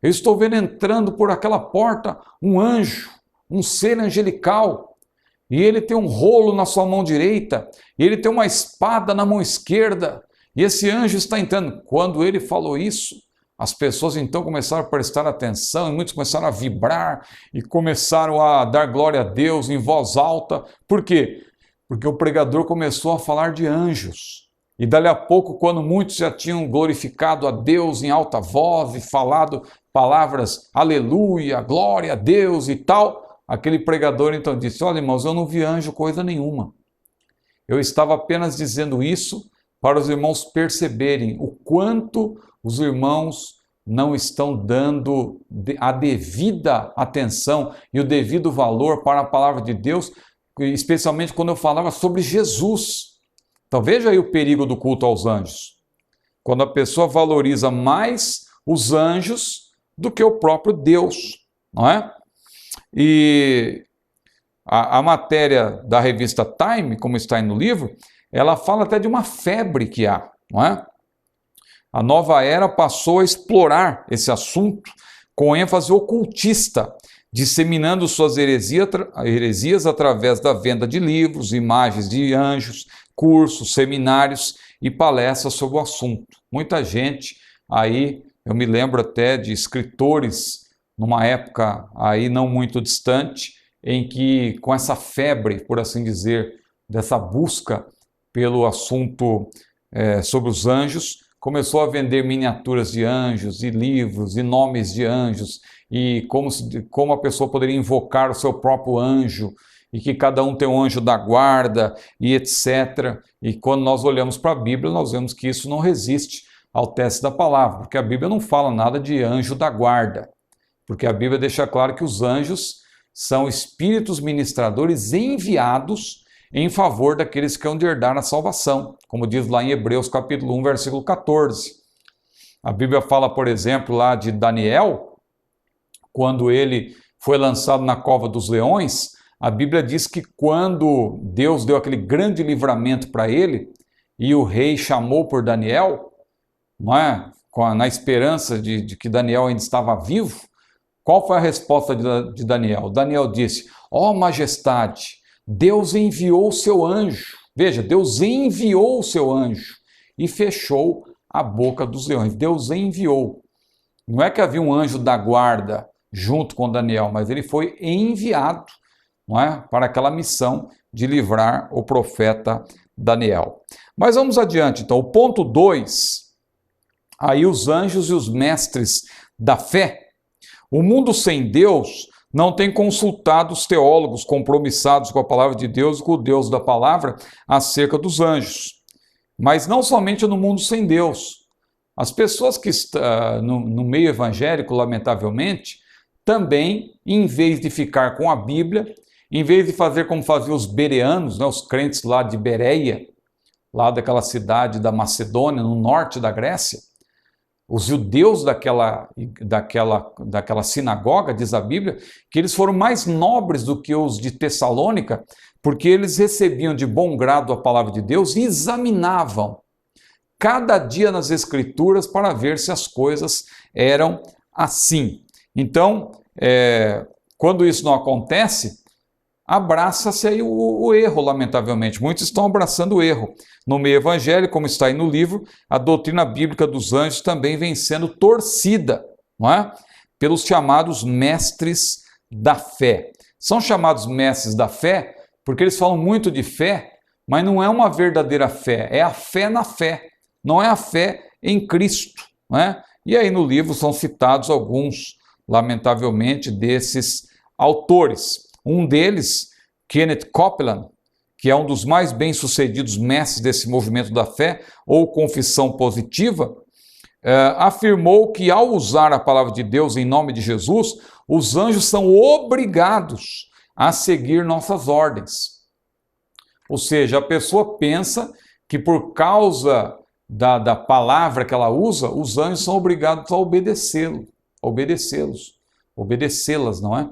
Eu estou vendo entrando por aquela porta um anjo, um ser angelical, e ele tem um rolo na sua mão direita, e ele tem uma espada na mão esquerda, e esse anjo está entrando. Quando ele falou isso, as pessoas então começaram a prestar atenção, e muitos começaram a vibrar, e começaram a dar glória a Deus em voz alta. Por quê? Porque o pregador começou a falar de anjos. E dali a pouco, quando muitos já tinham glorificado a Deus em alta voz e falado palavras, aleluia, glória a Deus e tal, aquele pregador então disse: olha, irmãos, eu não vi anjo coisa nenhuma. Eu estava apenas dizendo isso para os irmãos perceberem o quanto os irmãos não estão dando a devida atenção e o devido valor para a palavra de Deus, especialmente quando eu falava sobre Jesus. Então veja aí o perigo do culto aos anjos. Quando a pessoa valoriza mais os anjos do que o próprio Deus, não é? E a matéria da revista Time, como está aí no livro, ela fala até de uma febre que há, não é? A nova era passou a explorar esse assunto com ênfase ocultista, disseminando suas heresias através da venda de livros, imagens de anjos, cursos, seminários e palestras sobre o assunto. Muita gente aí, eu me lembro até de escritores numa época aí não muito distante, em que com essa febre, por assim dizer, dessa busca pelo assunto sobre os anjos, começou a vender miniaturas de anjos e livros e nomes de anjos e como a pessoa poderia invocar o seu próprio anjo e que cada um tem um anjo da guarda e etc. E quando nós olhamos para a Bíblia, nós vemos que isso não resiste ao teste da palavra, porque a Bíblia não fala nada de anjo da guarda, porque a Bíblia deixa claro que os anjos são espíritos ministradores enviados em favor daqueles que hão de herdar a salvação, como diz lá em Hebreus capítulo 1, versículo 14. A Bíblia fala, por exemplo, lá de Daniel, quando ele foi lançado na cova dos leões, a Bíblia diz que quando Deus deu aquele grande livramento para ele, e o rei chamou por Daniel, não é? Na esperança de que Daniel ainda estava vivo, qual foi a resposta de Daniel? Daniel disse: ó majestade, Deus enviou o seu anjo. Veja, Deus enviou o seu anjo e fechou a boca dos leões. Deus enviou. Não é que havia um anjo da guarda junto com Daniel, mas ele foi enviado, não é, para aquela missão de livrar o profeta Daniel. Mas vamos adiante, então. O ponto 2, aí os anjos e os mestres da fé. O mundo sem Deus não tem consultado os teólogos compromissados com a palavra de Deus e com o Deus da palavra acerca dos anjos. Mas não somente no mundo sem Deus. As pessoas que estão no meio evangélico, lamentavelmente, também, em vez de ficar com a Bíblia, em vez de fazer como faziam os bereanos, né, os crentes lá de Bereia, lá daquela cidade da Macedônia, no norte da Grécia, os judeus daquela sinagoga, diz a Bíblia, que eles foram mais nobres do que os de Tessalônica, porque eles recebiam de bom grado a palavra de Deus e examinavam cada dia nas Escrituras para ver se as coisas eram assim. Então, quando isso não acontece, abraça-se aí o erro, lamentavelmente. Muitos estão abraçando o erro. No meio evangélico, como está aí no livro, a doutrina bíblica dos anjos também vem sendo torcida, não é? Pelos chamados mestres da fé. São chamados mestres da fé porque eles falam muito de fé, mas não é uma verdadeira fé, é a fé na fé, não é a fé em Cristo, não é? E aí no livro são citados alguns lamentavelmente, desses autores. Um deles, Kenneth Copeland, que é um dos mais bem-sucedidos mestres desse movimento da fé, ou confissão positiva, afirmou que ao usar a palavra de Deus em nome de Jesus, os anjos são obrigados a seguir nossas ordens. Ou seja, a pessoa pensa que por causa da palavra que ela usa, os anjos são obrigados a obedecê-las, não é?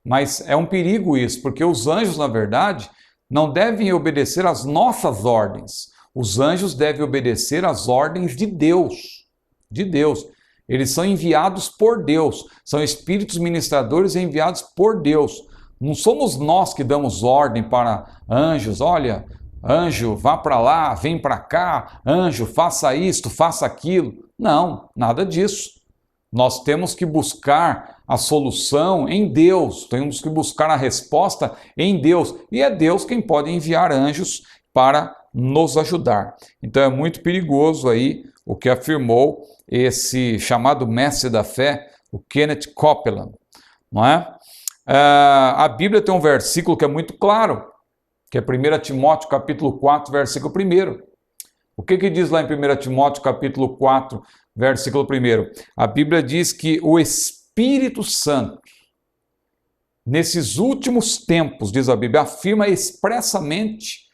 Mas é um perigo isso, porque os anjos, na verdade, não devem obedecer às nossas ordens. Os anjos devem obedecer às ordens de Deus. Eles são enviados por Deus, são espíritos ministradores enviados por Deus. Não somos nós que damos ordem para anjos, olha, anjo, vá para lá, vem para cá, anjo, faça isto, faça aquilo. Não, nada disso. Nós temos que buscar a solução em Deus, temos que buscar a resposta em Deus, e é Deus quem pode enviar anjos para nos ajudar. Então é muito perigoso aí o que afirmou esse chamado mestre da fé, o Kenneth Copeland, não é? A Bíblia tem um versículo que é muito claro, que é 1 Timóteo capítulo 4, versículo 1. O que diz lá em 1 Timóteo capítulo 4, versículo 1? A Bíblia diz que o Espírito Santo, nesses últimos tempos, diz a Bíblia, afirma expressamente,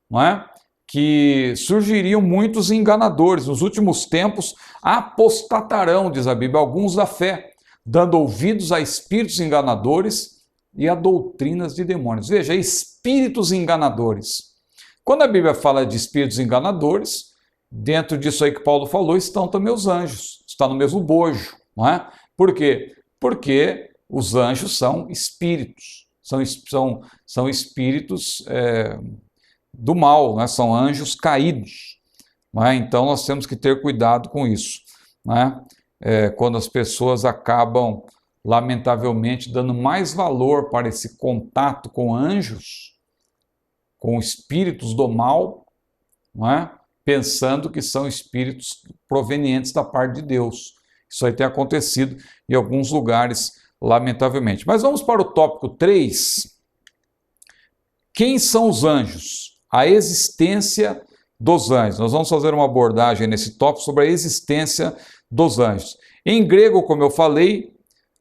não é, que surgiriam muitos enganadores. Nos últimos tempos apostatarão, diz a Bíblia, alguns da fé, dando ouvidos a espíritos enganadores e a doutrinas de demônios. Veja, espíritos enganadores. Quando a Bíblia fala de espíritos enganadores, dentro disso aí que Paulo falou, estão também os anjos. Está no mesmo bojo, não é? Por quê? Porque os anjos são espíritos. São espíritos do mal, né? São anjos caídos. Não é? Então nós temos que ter cuidado com isso. Não é? Quando as pessoas acabam, lamentavelmente, dando mais valor para esse contato com anjos, com espíritos do mal, não é? Pensando que são espíritos provenientes da parte de Deus. Isso aí tem acontecido em alguns lugares, lamentavelmente. Mas vamos para o tópico 3. Quem são os anjos? A existência dos anjos. Nós vamos fazer uma abordagem nesse tópico sobre a existência dos anjos. Em grego, como eu falei,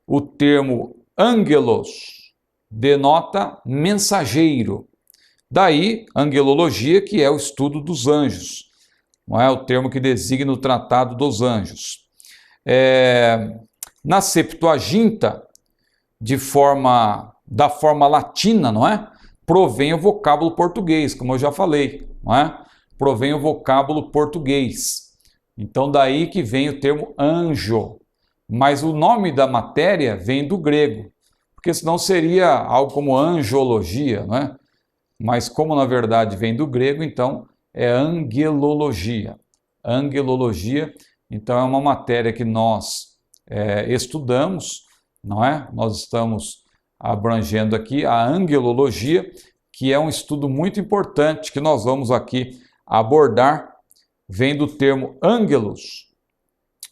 o termo angelos denota mensageiro. Daí, angelologia, que é o estudo dos anjos. Não é o termo que designa o tratado dos anjos. Na Septuaginta, da forma latina, não é? Provém o vocábulo português, como eu já falei, não é? Provém o vocábulo português. Então, daí que vem o termo anjo. Mas o nome da matéria vem do grego, porque senão seria algo como angiologia, não é? Mas como na verdade vem do grego, então é angelologia. Angelologia, então é uma matéria que nós estudamos, não é? Nós estamos abrangendo aqui a angelologia, que é um estudo muito importante que nós vamos aqui abordar, vem do termo angelos.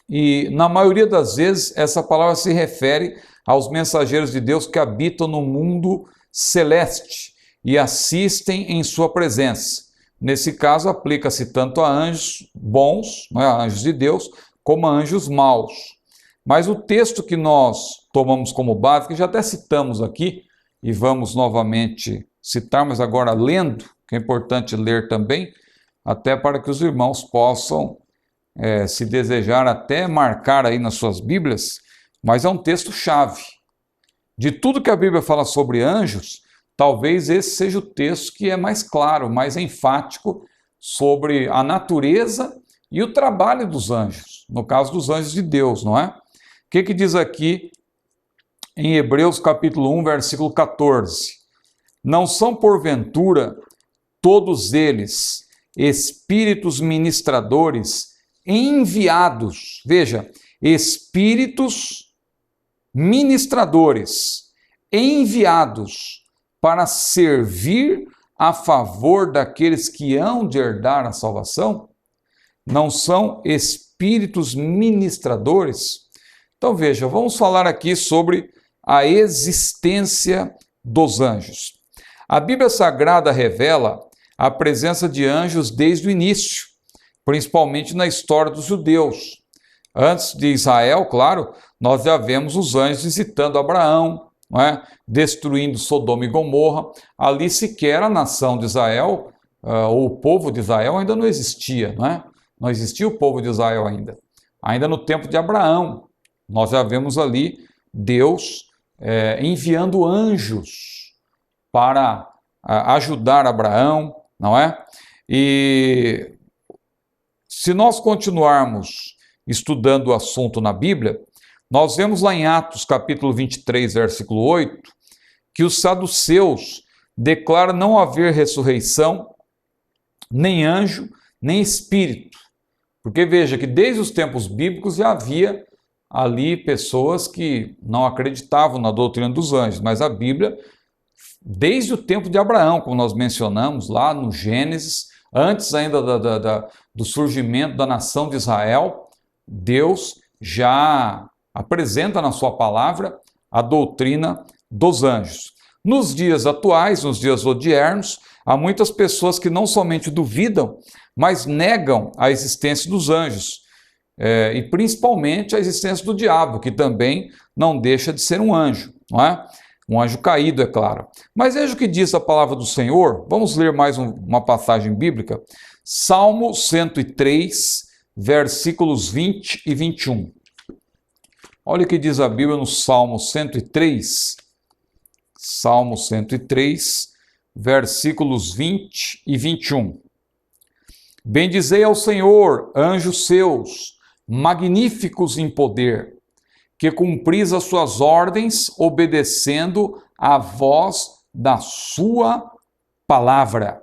E na maioria das vezes essa palavra se refere aos mensageiros de Deus que habitam no mundo celeste e assistem em sua presença. Nesse caso, aplica-se tanto a anjos bons, não é, a anjos de Deus, como a anjos maus. Mas o texto que nós tomamos como base, que já até citamos aqui, e vamos novamente citar, mas agora lendo, que é importante ler também, até para que os irmãos possam, se desejar, até marcar aí nas suas Bíblias, mas é um texto-chave. De tudo que a Bíblia fala sobre anjos, talvez esse seja o texto que é mais claro, mais enfático sobre a natureza e o trabalho dos anjos, no caso dos anjos de Deus, não é? O que diz aqui em Hebreus capítulo 1, versículo 14? Não são porventura todos eles espíritos ministradores enviados, veja, espíritos ministradores enviados para servir a favor daqueles que hão de herdar a salvação? Não são espíritos ministradores? Então veja, vamos falar aqui sobre a existência dos anjos. A Bíblia Sagrada revela a presença de anjos desde o início, principalmente na história dos judeus. Antes de Israel, claro, nós já vemos os anjos visitando Abraão, não é? Destruindo Sodoma e Gomorra. Ali sequer a nação de Israel, ou o povo de Israel ainda não existia, não é? Não existia o povo de Israel ainda. Ainda no tempo de Abraão, nós já vemos ali Deus enviando anjos para ajudar Abraão, não é? E se nós continuarmos estudando o assunto na Bíblia, nós vemos lá em Atos capítulo 23, versículo 8, que os saduceus declaram não haver ressurreição, nem anjo, nem espírito. Porque veja que desde os tempos bíblicos já havia ali pessoas que não acreditavam na doutrina dos anjos, mas a Bíblia, desde o tempo de Abraão, como nós mencionamos lá no Gênesis, antes ainda do surgimento da nação de Israel, Deus já apresenta na sua palavra a doutrina dos anjos. Nos dias atuais, nos dias odiernos, há muitas pessoas que não somente duvidam, mas negam a existência dos anjos, e principalmente a existência do diabo, que também não deixa de ser um anjo, não é? Um anjo caído, é claro. Mas veja o que diz a palavra do Senhor. Vamos ler mais uma passagem bíblica. Salmo 103, versículos 20 e 21. Olha o que diz a Bíblia no Salmo 103. Salmo 103, versículos 20 e 21. Bendizei ao Senhor, anjos seus, magníficos em poder, que cumpris as suas ordens, obedecendo à voz da sua palavra.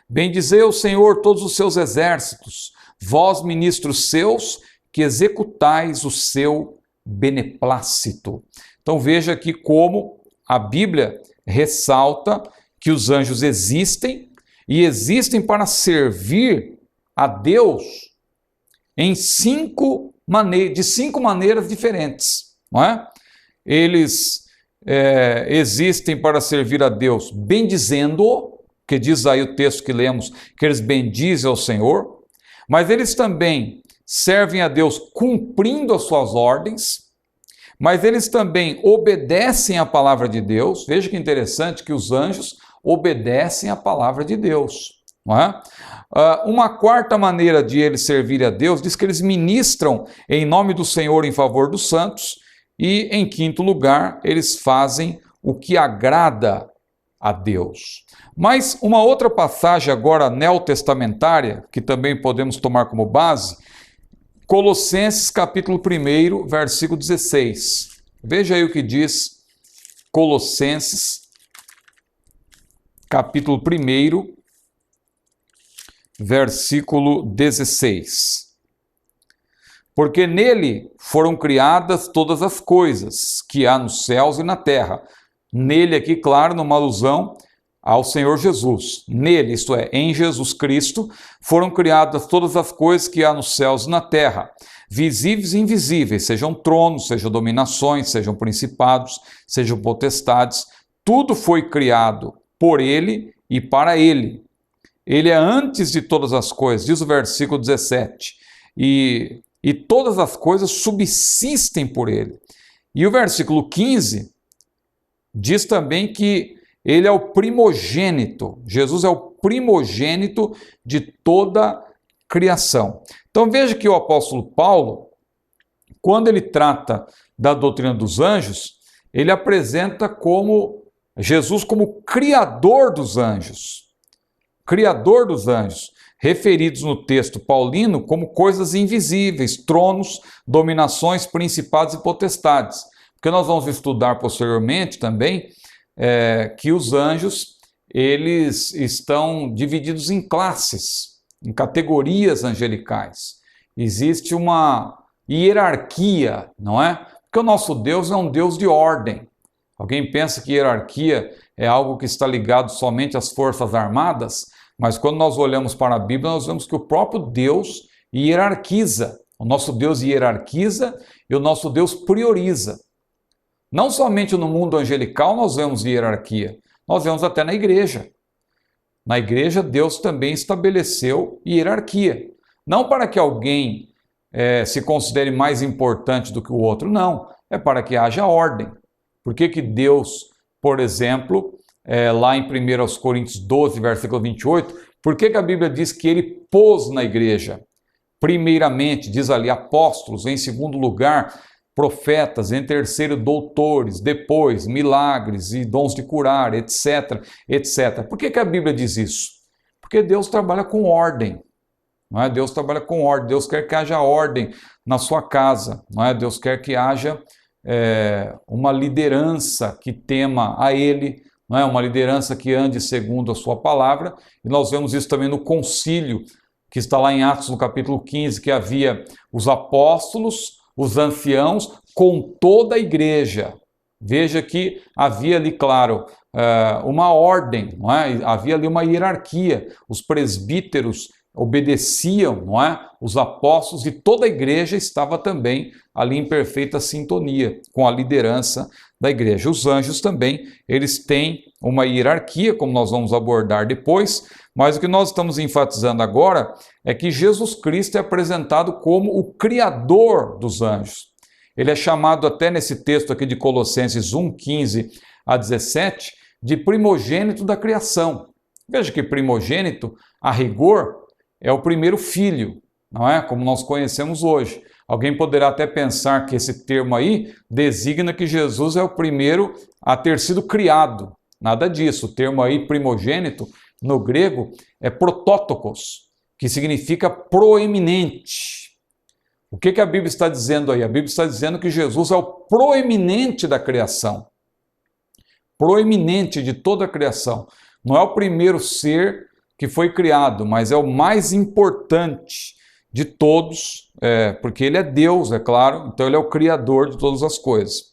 Bendizei ao Senhor todos os seus exércitos, vós, ministros seus, que executais o seu beneplácito. Então veja aqui como a Bíblia ressalta que os anjos existem e existem para servir a Deus de cinco maneiras diferentes, não é? Eles existem para servir a Deus bendizendo-o, que diz aí o texto que lemos, que eles bendizem ao Senhor, mas eles também servem a Deus cumprindo as suas ordens, mas eles também obedecem à palavra de Deus. Veja que interessante que os anjos obedecem à palavra de Deus, não é? Uma quarta maneira de eles servirem a Deus diz que eles ministram em nome do Senhor em favor dos santos e, em quinto lugar, eles fazem o que agrada a Deus. Mas uma outra passagem agora neotestamentária, que também podemos tomar como base, Colossenses capítulo 1, versículo 16. Veja aí o que diz Colossenses capítulo 1, versículo 16. Porque nele foram criadas todas as coisas que há nos céus e na terra. Nele aqui, claro, numa alusão ao Senhor Jesus. Nele, isto é, em Jesus Cristo, foram criadas todas as coisas que há nos céus e na terra, visíveis e invisíveis, sejam tronos, sejam dominações, sejam principados, sejam potestades. Tudo foi criado por ele e para ele. Ele é antes de todas as coisas, diz o versículo 17, e todas as coisas subsistem por ele. E o versículo 15 diz também que ele é o primogênito, Jesus é o primogênito de toda criação. Então veja que o apóstolo Paulo, quando ele trata da doutrina dos anjos, ele apresenta Jesus como criador dos anjos. Criador dos anjos, referidos no texto paulino como coisas invisíveis, tronos, dominações, principados e potestades. Porque nós vamos estudar posteriormente também que os anjos, eles estão divididos em classes, em categorias angelicais. Existe uma hierarquia, não é? Porque o nosso Deus é um Deus de ordem. Alguém pensa que hierarquia é algo que está ligado somente às forças armadas? Mas quando nós olhamos para a Bíblia, nós vemos que o próprio Deus hierarquiza O nosso Deus hierarquiza e o nosso Deus prioriza. Não somente no mundo angelical nós vemos hierarquia, nós vemos até na igreja. Na igreja, Deus também estabeleceu hierarquia. Não para que alguém se considere mais importante do que o outro, não. É para que haja ordem. Por que Deus, por exemplo, lá em 1 Coríntios 12, versículo 28, por que a Bíblia diz que ele pôs na igreja? Primeiramente, diz ali, apóstolos, em segundo lugar, profetas, em terceiro, doutores, depois, milagres e dons de curar, etc, etc. Por que a Bíblia diz isso? Porque Deus trabalha com ordem, não é? Deus trabalha com ordem, Deus quer que haja ordem na sua casa, não é? Deus quer que haja uma liderança que tema a Ele, não é? Uma liderança que ande segundo a sua palavra, e nós vemos isso também no concílio, que está lá em Atos, no capítulo 15, que havia os apóstolos, os anciãos, com toda a igreja. Veja que havia ali, claro, uma ordem, não é? Havia ali uma hierarquia. Os presbíteros obedeciam, não é? Os apóstolos, e toda a igreja estava também ali em perfeita sintonia com a liderança da igreja. Os anjos também, eles têm uma hierarquia, como nós vamos abordar depois, mas o que nós estamos enfatizando agora é que Jesus Cristo é apresentado como o Criador dos anjos. Ele é chamado até nesse texto aqui de Colossenses 1, 15 a 17, de primogênito da criação. Veja que primogênito, a rigor, é o primeiro filho, não é? Como nós conhecemos hoje. Alguém poderá até pensar que esse termo aí designa que Jesus é o primeiro a ter sido criado. Nada disso. O termo aí, primogênito, no grego, é protótokos, que significa proeminente. O que a Bíblia está dizendo aí? A Bíblia está dizendo que Jesus é o proeminente da criação. Proeminente de toda a criação. Não é o primeiro ser que foi criado, mas é o mais importante de todos, porque ele é Deus, é claro, então ele é o criador de todas as coisas.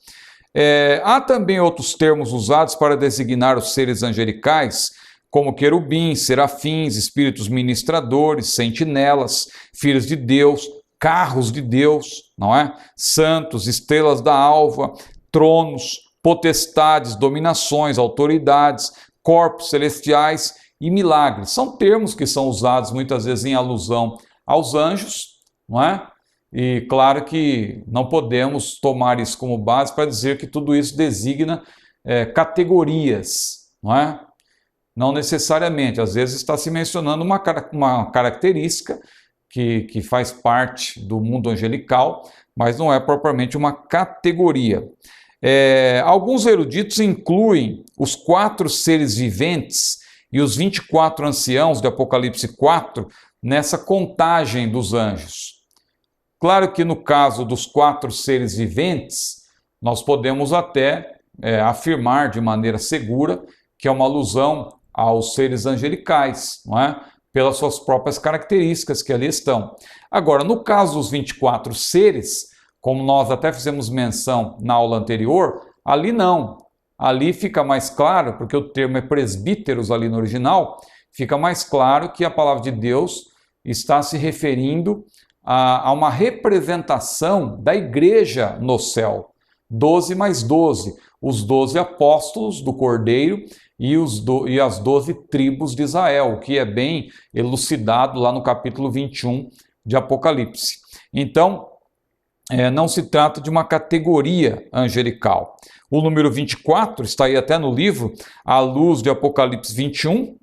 Há também outros termos usados para designar os seres angelicais, como querubins, serafins, espíritos ministradores, sentinelas, filhos de Deus, carros de Deus, não é? Santos, estrelas da alva, tronos, potestades, dominações, autoridades, corpos celestiais e milagres. São termos que são usados muitas vezes em alusão aos anjos, não é? E claro que não podemos tomar isso como base para dizer que tudo isso designa categorias, não é? Não necessariamente, às vezes está se mencionando uma característica que faz parte do mundo angelical, mas não é propriamente uma categoria. Alguns eruditos incluem os 4 seres viventes e os 24 anciãos de Apocalipse 4 nessa contagem dos anjos. Claro que no caso dos 4 seres viventes, nós podemos até afirmar de maneira segura que é uma alusão aos seres angelicais, não é? Pelas suas próprias características que ali estão. Agora, no caso dos 24 seres, como nós até fizemos menção na aula anterior, ali não. Ali fica mais claro, porque o termo é presbíteros ali no original, fica mais claro que a palavra de Deus está se referindo a uma representação da igreja no céu. 12 mais 12, os 12 apóstolos do Cordeiro e as 12 tribos de Israel, que é bem elucidado lá no capítulo 21 de Apocalipse. Então, não se trata de uma categoria angelical. O número 24 está aí até no livro, à luz de Apocalipse 21,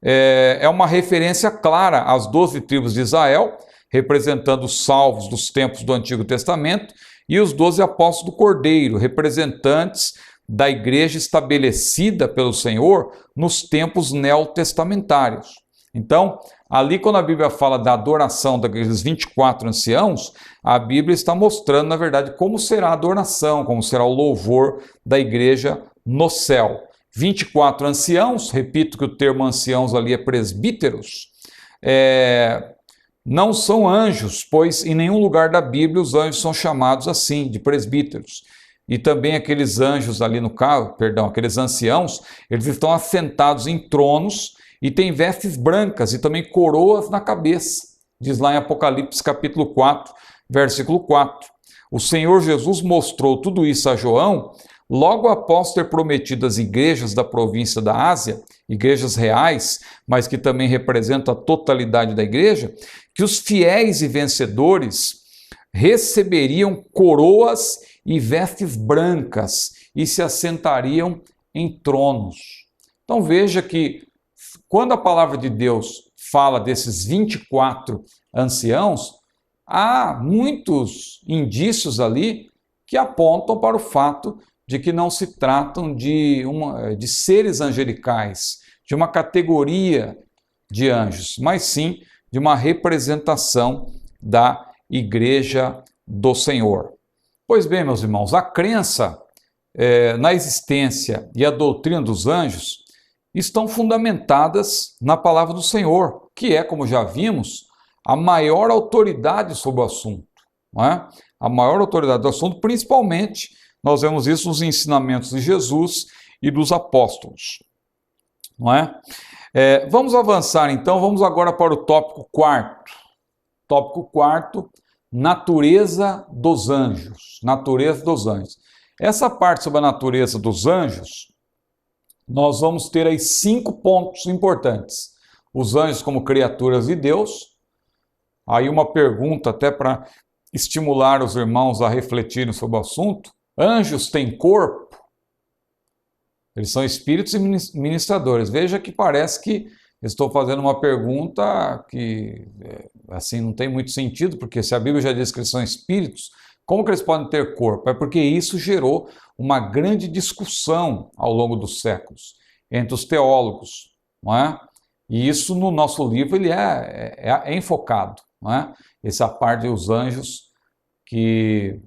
é uma referência clara às 12 tribos de Israel, representando os salvos dos tempos do Antigo Testamento, e os 12 apóstolos do Cordeiro, representantes da igreja estabelecida pelo Senhor nos tempos neotestamentários. Então, ali quando a Bíblia fala da adoração daqueles 24 anciãos, a Bíblia está mostrando, na verdade, como será a adoração, como será o louvor da igreja no céu. 24 anciãos, repito que o termo anciãos ali é presbíteros, não são anjos, pois em nenhum lugar da Bíblia os anjos são chamados assim, de presbíteros. E também aqueles anjos ali no caso, aqueles anciãos, eles estão assentados em tronos e têm vestes brancas e também coroas na cabeça. Diz lá em Apocalipse capítulo 4, versículo 4. O Senhor Jesus mostrou tudo isso a João logo após ter prometido às igrejas da província da Ásia, igrejas reais, mas que também representam a totalidade da igreja, que os fiéis e vencedores receberiam coroas e vestes brancas e se assentariam em tronos. Então veja que quando a palavra de Deus fala desses 24 anciãos, há muitos indícios ali que apontam para o fato de que não se tratam de seres angelicais, de uma categoria de anjos, mas sim de uma representação da Igreja do Senhor. Pois bem, meus irmãos, a crença na existência e a doutrina dos anjos estão fundamentadas na palavra do Senhor, que é, como já vimos, a maior autoridade sobre o assunto, não é? A maior autoridade do assunto, principalmente, nós vemos isso nos ensinamentos de Jesus e dos apóstolos, não é? Vamos avançar então, vamos agora para o tópico quarto. Tópico quarto, natureza dos anjos. Natureza dos anjos. Essa parte sobre a natureza dos anjos, nós vamos ter aí 5 pontos importantes. Os anjos como criaturas de Deus. Aí uma pergunta até para estimular os irmãos a refletirem sobre o assunto. Anjos têm corpo? Eles são espíritos e ministradores. Veja que parece que estou fazendo uma pergunta que assim não tem muito sentido, porque se a Bíblia já diz que eles são espíritos, como que eles podem ter corpo? É porque isso gerou uma grande discussão ao longo dos séculos entre os teólogos, não é? E isso no nosso livro ele é enfocado, não é? Essa parte dos anjos que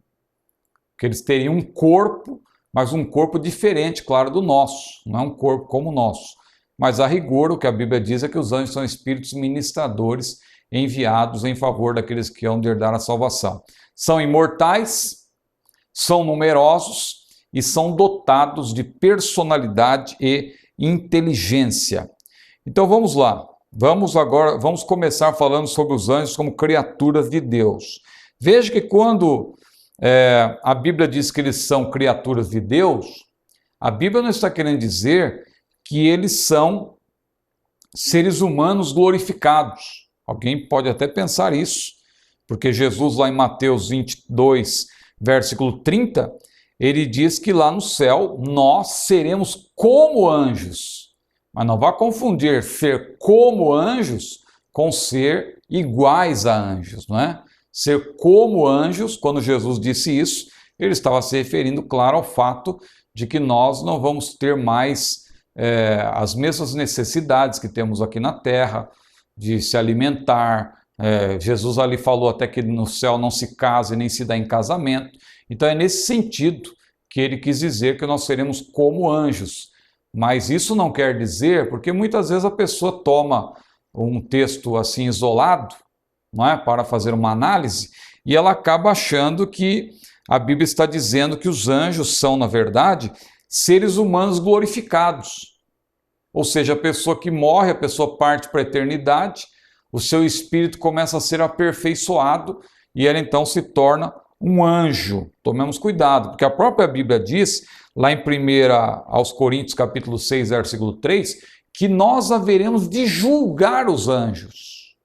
eles teriam um corpo, mas um corpo diferente, claro, do nosso, não é um corpo como o nosso. Mas a rigor o que a Bíblia diz é que os anjos são espíritos ministradores enviados em favor daqueles que hão de herdar a salvação. São imortais, são numerosos e são dotados de personalidade e inteligência. Então vamos lá, vamos começar falando sobre os anjos como criaturas de Deus. Veja que quando a Bíblia diz que eles são criaturas de Deus, a Bíblia não está querendo dizer que eles são seres humanos glorificados. Alguém pode até pensar isso, porque Jesus lá em Mateus 22, versículo 30, ele diz que lá no céu nós seremos como anjos. Mas não vá confundir ser como anjos com ser iguais a anjos, não é? Ser como anjos, quando Jesus disse isso, ele estava se referindo, claro, ao fato de que nós não vamos ter mais as mesmas necessidades que temos aqui na terra, de se alimentar. Jesus ali falou até que no céu não se casa e nem se dá em casamento. Então é nesse sentido que ele quis dizer que nós seremos como anjos. Mas isso não quer dizer, porque muitas vezes a pessoa toma um texto assim isolado, não é, para fazer uma análise, e ela acaba achando que a Bíblia está dizendo que os anjos são, na verdade, seres humanos glorificados. Ou seja, a pessoa que morre, a pessoa parte para a eternidade, o seu espírito começa a ser aperfeiçoado e ela então se torna um anjo. Tomemos cuidado, porque a própria Bíblia diz, lá em 1 aos Coríntios, capítulo 6, versículo 3, que nós haveremos de julgar os anjos.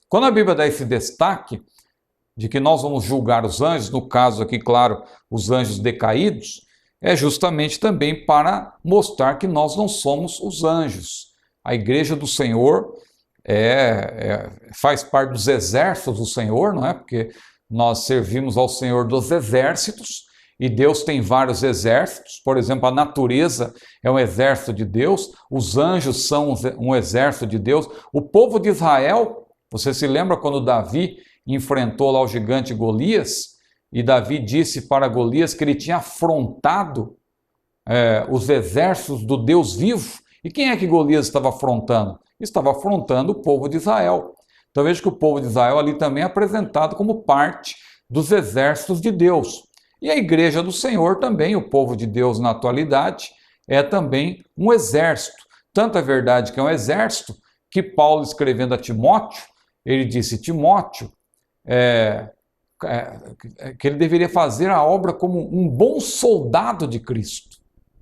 Quando a Bíblia dá esse destaque de que nós vamos julgar os anjos, no caso aqui, claro, os anjos decaídos, é justamente também para mostrar que nós não somos os anjos. A igreja do Senhor faz parte dos exércitos do Senhor, não é? Porque nós servimos ao Senhor dos exércitos e Deus tem vários exércitos. Por exemplo, a natureza é um exército de Deus, os anjos são um exército de Deus. O povo de Israel, você se lembra quando Davi enfrentou lá o gigante Golias? E Davi disse para Golias que ele tinha afrontado os exércitos do Deus vivo. E quem é que Golias estava afrontando? Estava afrontando o povo de Israel. Então veja que o povo de Israel ali também é apresentado como parte dos exércitos de Deus. E a igreja do Senhor também, o povo de Deus na atualidade, é também um exército. Tanto é verdade que é um exército que Paulo, escrevendo a Timóteo, ele disse: Timóteo, que ele deveria fazer a obra como um bom soldado de Cristo.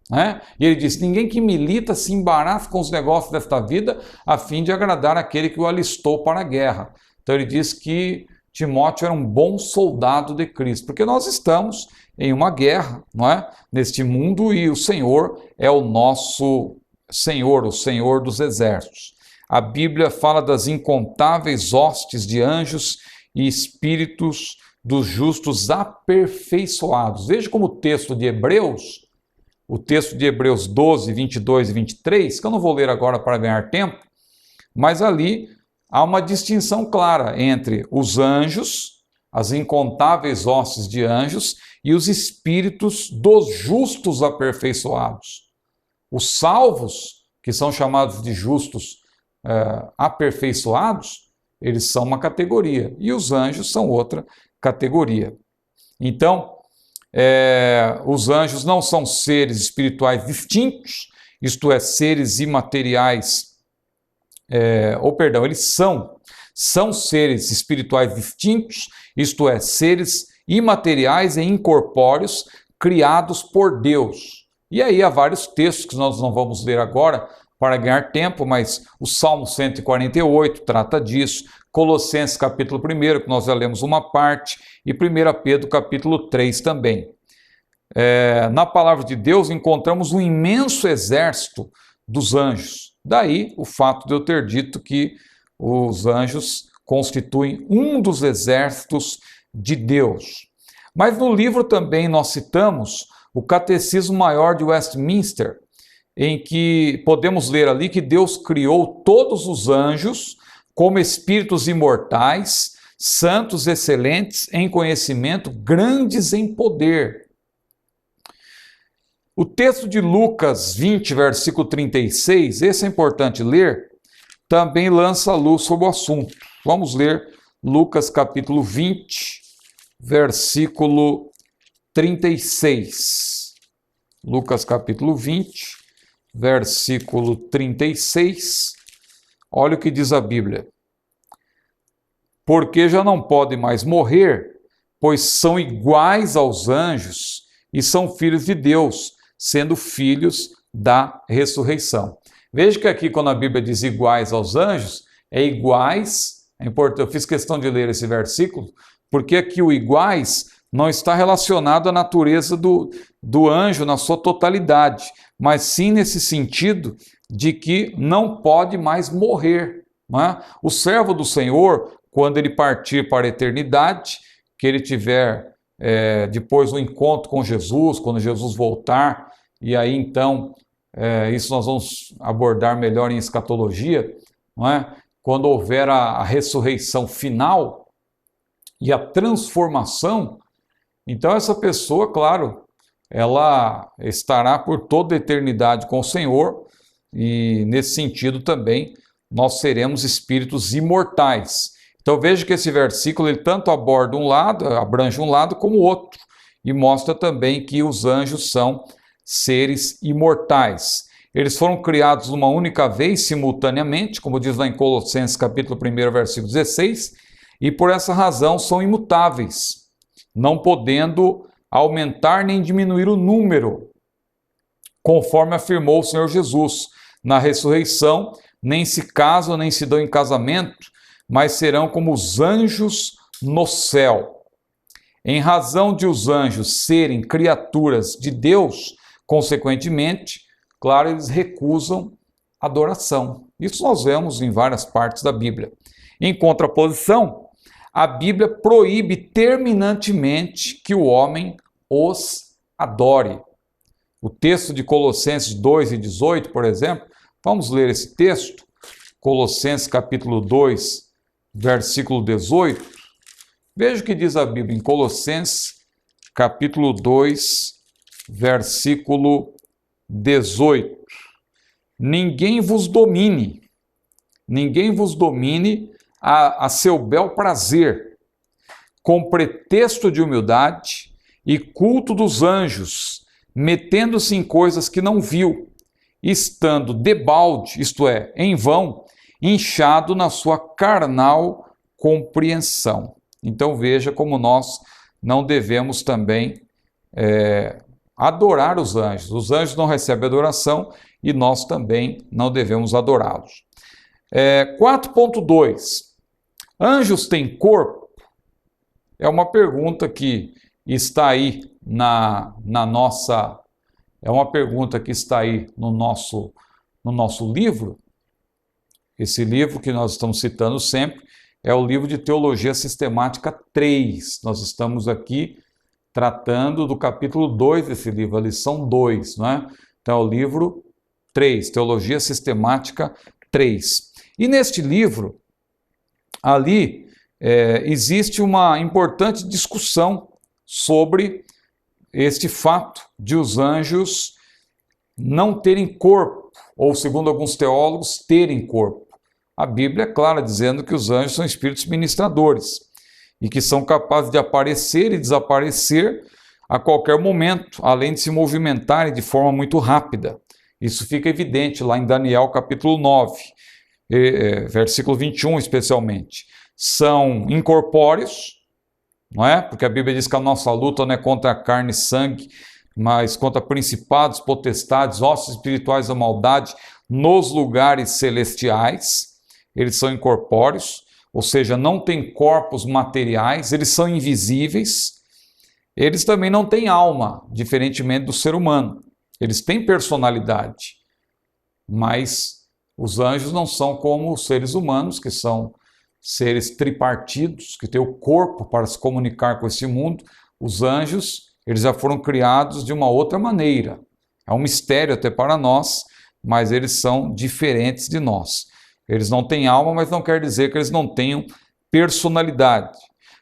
Né? E ele diz: ninguém que milita se embaraça com os negócios desta vida a fim de agradar aquele que o alistou para a guerra. Então ele diz que Timóteo era um bom soldado de Cristo, porque nós estamos em uma guerra, não é? Neste mundo, e o Senhor é o nosso Senhor, o Senhor dos exércitos. A Bíblia fala das incontáveis hostes de anjos e espíritos dos justos aperfeiçoados. Veja como o texto de Hebreus 12, 22 e 23, que eu não vou ler agora para ganhar tempo, mas ali há uma distinção clara entre os anjos, as incontáveis hostes de anjos, e os espíritos dos justos aperfeiçoados. Os salvos, que são chamados de justos aperfeiçoados, eles são uma categoria, e os anjos são outra categoria. Então, os anjos não são seres espirituais distintos, isto é, seres imateriais, eles são seres espirituais distintos, isto é, seres imateriais e incorpóreos criados por Deus. E aí há vários textos que nós não vamos ler agora para ganhar tempo, mas o Salmo 148 trata disso, Colossenses capítulo 1, que nós já lemos uma parte, e 1 Pedro capítulo 3 também. Na palavra de Deus encontramos um imenso exército dos anjos. Daí o fato de eu ter dito que os anjos constituem um dos exércitos de Deus. Mas no livro também nós citamos o Catecismo Maior de Westminster, em que podemos ler ali que Deus criou todos os anjos como espíritos imortais, santos, excelentes em conhecimento, grandes em poder. O texto de Lucas 20, versículo 36, esse é importante ler, também lança luz sobre o assunto. Vamos ler Lucas capítulo 20, versículo 36. Lucas capítulo 20, versículo 36. Olha o que diz a Bíblia. Porque já não podem mais morrer, pois são iguais aos anjos e são filhos de Deus, sendo filhos da ressurreição. Veja que aqui, quando a Bíblia diz iguais aos anjos, é iguais, é importante, eu fiz questão de ler esse versículo, porque aqui o iguais não está relacionado à natureza do anjo na sua totalidade, mas sim nesse sentido de que não pode mais morrer. Não é? O servo do Senhor, quando ele partir para a eternidade, que ele tiver depois um encontro com Jesus, quando Jesus voltar, e aí então, isso nós vamos abordar melhor em escatologia, não é? Quando houver a ressurreição final e a transformação, então essa pessoa, claro, ela estará por toda a eternidade com o Senhor, e nesse sentido também nós seremos espíritos imortais. Então veja que esse versículo ele tanto aborda um lado, abrange um lado como o outro, e mostra também que os anjos são seres imortais. Eles foram criados uma única vez, simultaneamente, como diz lá em Colossenses capítulo 1, versículo 16, e por essa razão são imutáveis, não podendo aumentar nem diminuir o número, conforme afirmou o Senhor Jesus. Na ressurreição, nem se casam, nem se dão em casamento, mas serão como os anjos no céu. Em razão de os anjos serem criaturas de Deus, consequentemente, claro, eles recusam adoração. Isso nós vemos em várias partes da Bíblia. Em contraposição, a Bíblia proíbe terminantemente que o homem os adore. O texto de Colossenses 2 e 18, por exemplo, vamos ler esse texto, Colossenses capítulo 2, versículo 18. Veja o que diz a Bíblia em Colossenses capítulo 2, versículo 18. Ninguém vos domine a seu bel prazer, com pretexto de humildade e culto dos anjos, metendo-se em coisas que não viu, estando debalde, isto é, em vão, inchado na sua carnal compreensão. Então veja como nós não devemos também adorar os anjos. Os anjos não recebem adoração e nós também não devemos adorá-los. 4.2. Anjos têm corpo? É uma pergunta que está aí no nosso livro. Esse livro que nós estamos citando sempre é o livro de Teologia Sistemática 3. Nós estamos aqui tratando do capítulo 2 desse livro, a lição 2, não é? Então é o livro 3, Teologia Sistemática 3. E neste livro, ali, existe uma importante discussão sobre este fato de os anjos não terem corpo, ou segundo alguns teólogos, terem corpo. A Bíblia é clara dizendo que os anjos são espíritos ministradores e que são capazes de aparecer e desaparecer a qualquer momento, além de se movimentarem de forma muito rápida. Isso fica evidente lá em Daniel capítulo 9, versículo 21 especialmente. São incorpóreos, não é? Porque a Bíblia diz que a nossa luta não é contra a carne e sangue, mas contra principados, potestades, ossos espirituais da maldade nos lugares celestiais. Eles são incorpóreos, ou seja, não têm corpos materiais, eles são invisíveis. Eles também não têm alma, diferentemente do ser humano. Eles têm personalidade, mas os anjos não são como os seres humanos, que são seres tripartidos, que têm o corpo para se comunicar com esse mundo. Os anjos, eles já foram criados de uma outra maneira. É um mistério até para nós, mas eles são diferentes de nós. Eles não têm alma, mas não quer dizer que eles não tenham personalidade.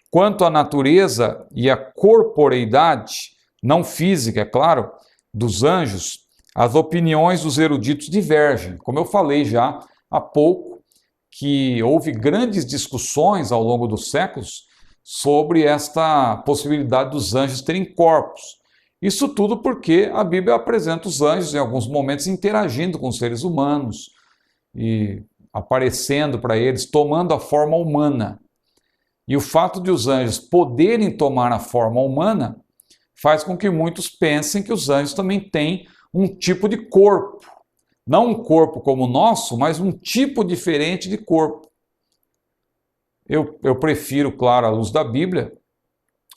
Quanto à natureza e à corporeidade, não física, é claro, dos anjos, as opiniões dos eruditos divergem. Como eu falei já há pouco, que houve grandes discussões ao longo dos séculos sobre esta possibilidade dos anjos terem corpos. Isso tudo porque a Bíblia apresenta os anjos em alguns momentos interagindo com os seres humanos e aparecendo para eles, tomando a forma humana. E o fato de os anjos poderem tomar a forma humana faz com que muitos pensem que os anjos também têm um tipo de corpo. Não um corpo como o nosso, mas um tipo diferente de corpo. Eu prefiro, claro, à luz da Bíblia,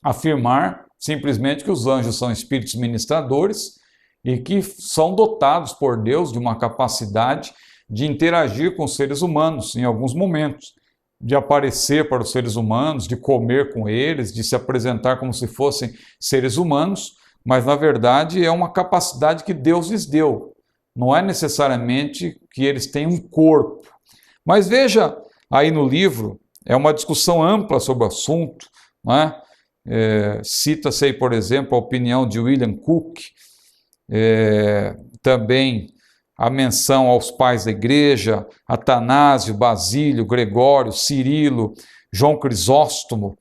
afirmar simplesmente que os anjos são espíritos ministradores e que são dotados por Deus de uma capacidade de interagir com os seres humanos em alguns momentos, de aparecer para os seres humanos, de comer com eles, de se apresentar como se fossem seres humanos, mas na verdade é uma capacidade que Deus lhes deu. Não é necessariamente que eles tenham um corpo. Mas veja aí no livro, é uma discussão ampla sobre o assunto, não é? Cita-se aí, por exemplo, a opinião de William Cook, também a menção aos pais da igreja, Atanásio, Basílio, Gregório, Cirilo, João Crisóstomo,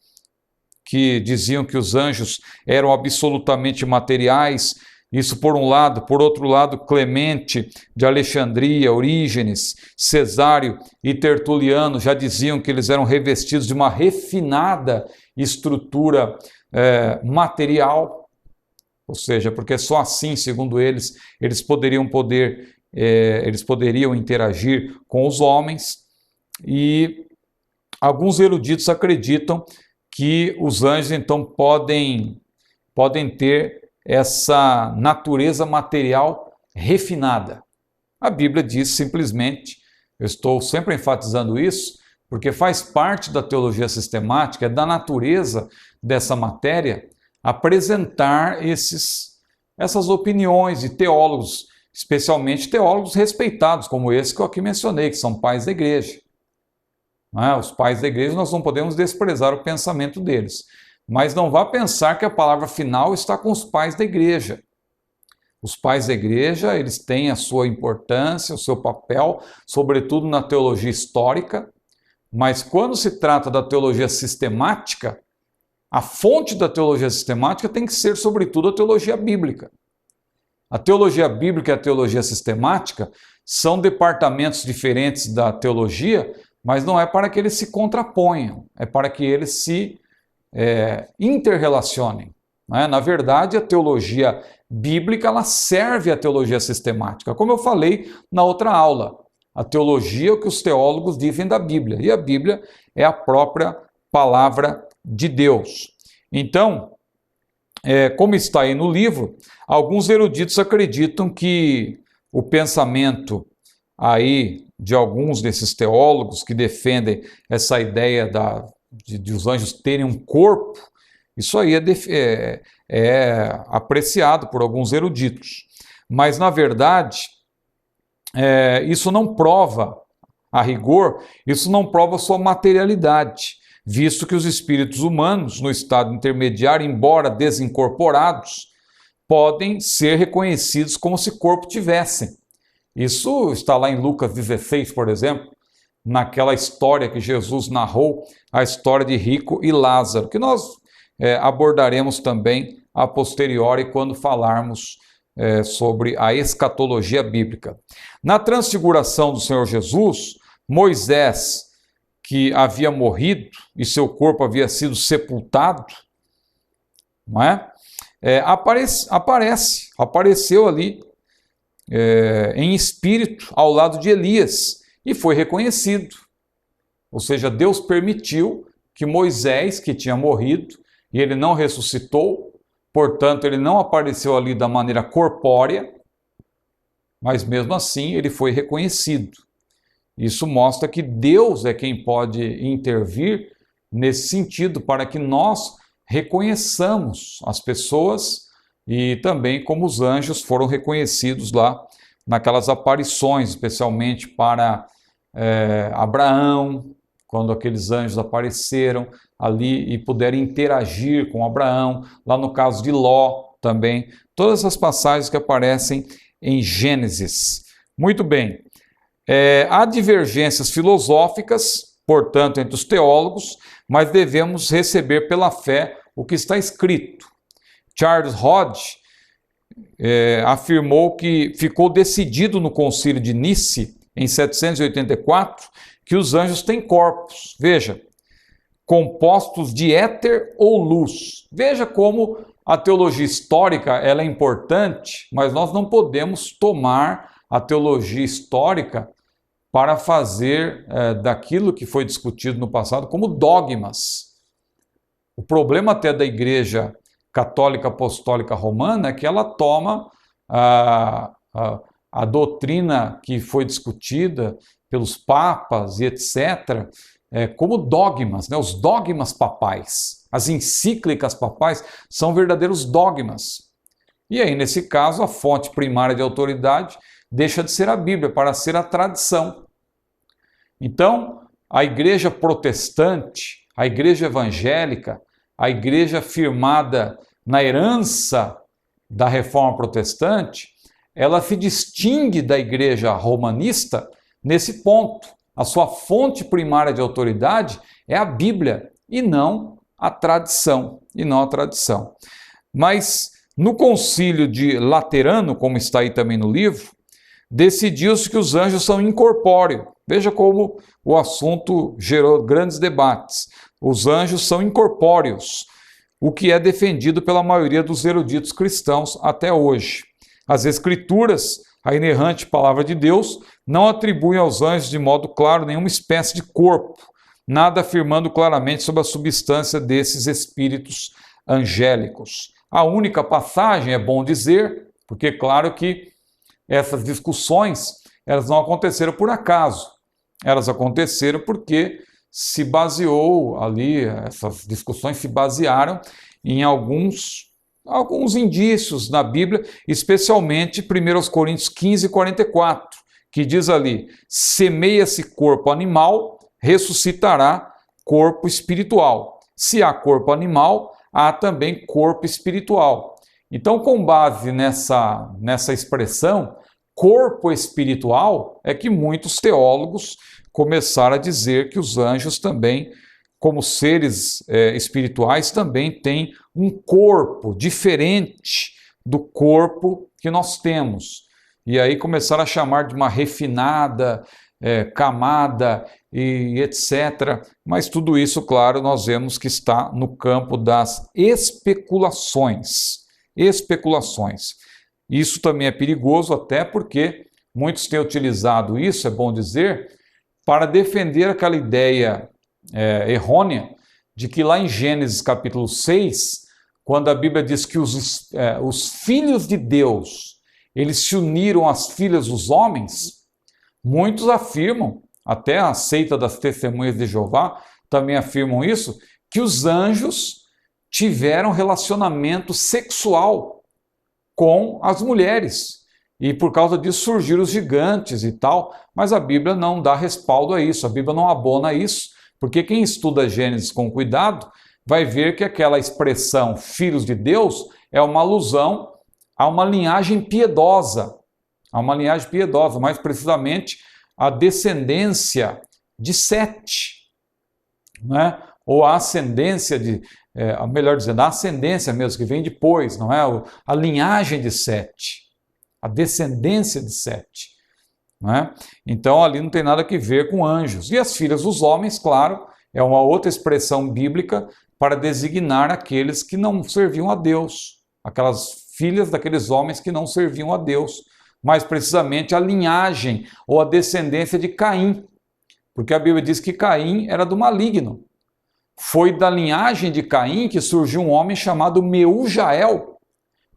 que diziam que os anjos eram absolutamente materiais. Isso por um lado. Por outro lado, Clemente de Alexandria, Orígenes, Cesário e Tertuliano já diziam que eles eram revestidos de uma refinada estrutura material, ou seja, porque só assim, segundo eles, eles poderiam interagir com os homens. E alguns eruditos acreditam que os anjos então podem ter essa natureza material refinada. A Bíblia diz simplesmente, eu estou sempre enfatizando isso, porque faz parte da teologia sistemática, é da natureza dessa matéria, apresentar essas opiniões de teólogos, especialmente teólogos respeitados, como esse que eu aqui mencionei, que são pais da igreja. Os pais da igreja, nós não podemos desprezar o pensamento deles. Mas não vá pensar que a palavra final está com os pais da igreja. Os pais da igreja, eles têm a sua importância, o seu papel, sobretudo na teologia histórica, mas quando se trata da teologia sistemática, a fonte da teologia sistemática tem que ser, sobretudo, a teologia bíblica. A teologia bíblica e a teologia sistemática são departamentos diferentes da teologia, mas não é para que eles se contraponham, é para que eles se interrelacionem. Né? Na verdade, a teologia bíblica ela serve à teologia sistemática, como eu falei na outra aula. A teologia é o que os teólogos dizem da Bíblia, e a Bíblia é a própria palavra de Deus. Então, como está aí no livro, alguns eruditos acreditam que o pensamento aí de alguns desses teólogos que defendem essa ideia de os anjos terem um corpo, isso aí é apreciado por alguns eruditos. Mas, na verdade, isso não prova, a rigor, isso não prova sua materialidade, visto que os espíritos humanos, no estado intermediário, embora desincorporados, podem ser reconhecidos como se corpo tivessem. Isso está lá em Lucas 16, por exemplo, naquela história que Jesus narrou, a história de Rico e Lázaro, que nós abordaremos também a posteriori quando falarmos sobre a escatologia bíblica. Na transfiguração do Senhor Jesus, Moisés, que havia morrido e seu corpo havia sido sepultado, não é? Apareceu ali em espírito ao lado de Elias e foi reconhecido. Ou seja, Deus permitiu que Moisés, que tinha morrido, e ele não ressuscitou, portanto, ele não apareceu ali da maneira corpórea, mas mesmo assim ele foi reconhecido. Isso mostra que Deus é quem pode intervir nesse sentido, para que nós reconheçamos as pessoas e também como os anjos foram reconhecidos lá naquelas aparições, especialmente para Abraão, quando aqueles anjos apareceram ali e puderam interagir com Abraão, lá no caso de Ló também, todas as passagens que aparecem em Gênesis. Muito bem, há divergências filosóficas, portanto, entre os teólogos, mas devemos receber pela fé o que está escrito. Charles Hodge afirmou que ficou decidido no Concílio de Nice, em 784, que os anjos têm corpos, veja, compostos de éter ou luz. Veja como a teologia histórica ela é importante, mas nós não podemos tomar a teologia histórica para fazer daquilo que foi discutido no passado como dogmas. O problema até da Igreja Católica Apostólica Romana é que ela toma a doutrina que foi discutida pelos papas e etc., como dogmas, né? Os dogmas papais, as encíclicas papais são verdadeiros dogmas. E aí, nesse caso, a fonte primária de autoridade deixa de ser a Bíblia para ser a tradição. Então, a igreja protestante, a igreja evangélica, a igreja firmada na herança da reforma protestante, ela se distingue da igreja romanista nesse ponto. A sua fonte primária de autoridade é a Bíblia e não a tradição. Mas no Concílio de Laterano, como está aí também no livro, decidiu-se que os anjos são incorpóreos. Veja como o assunto gerou grandes debates. Os anjos são incorpóreos, o que é defendido pela maioria dos eruditos cristãos até hoje. As Escrituras, a inerrante palavra de Deus, não atribuem aos anjos de modo claro nenhuma espécie de corpo, nada afirmando claramente sobre a substância desses espíritos angélicos. A única passagem, é bom dizer, porque claro que essas discussões elas não aconteceram por acaso, elas aconteceram porque se baseou ali, essas discussões se basearam em alguns indícios na Bíblia, especialmente 1 Coríntios 15, 44, que diz ali, semeia-se corpo animal, ressuscitará corpo espiritual. Se há corpo animal, há também corpo espiritual. Então, com base nessa expressão, corpo espiritual, é que muitos teólogos começaram a dizer que os anjos também, como seres espirituais, também têm um corpo diferente do corpo que nós temos. E aí começaram a chamar de uma refinada camada e etc. Mas tudo isso, claro, nós vemos que está no campo das especulações. Especulações. Isso também é perigoso, até porque muitos têm utilizado isso, é bom dizer, para defender aquela ideia errônea de que lá em Gênesis capítulo 6, quando a Bíblia diz que os filhos de Deus, eles se uniram às filhas dos homens, muitos afirmam, até a seita das Testemunhas de Jeová também afirmam isso, que os anjos tiveram relacionamento sexual com as mulheres. E por causa disso surgiram os gigantes e tal, mas a Bíblia não dá respaldo a isso, a Bíblia não abona isso, porque quem estuda Gênesis com cuidado vai ver que aquela expressão filhos de Deus é uma alusão a uma linhagem piedosa, mais precisamente a descendência de Sete, né? Ou a ascendência melhor dizendo, a ascendência mesmo, que vem depois, não é? A linhagem de Sete, a descendência de Sete, não é? Então ali não tem nada a ver com anjos. E as filhas dos homens, claro, é uma outra expressão bíblica para designar aqueles que não serviam a Deus, aquelas filhas daqueles homens que não serviam a Deus, mais precisamente a linhagem ou a descendência de Caim, porque a Bíblia diz que Caim era do maligno. Foi da linhagem de Caim que surgiu um homem chamado Meujael,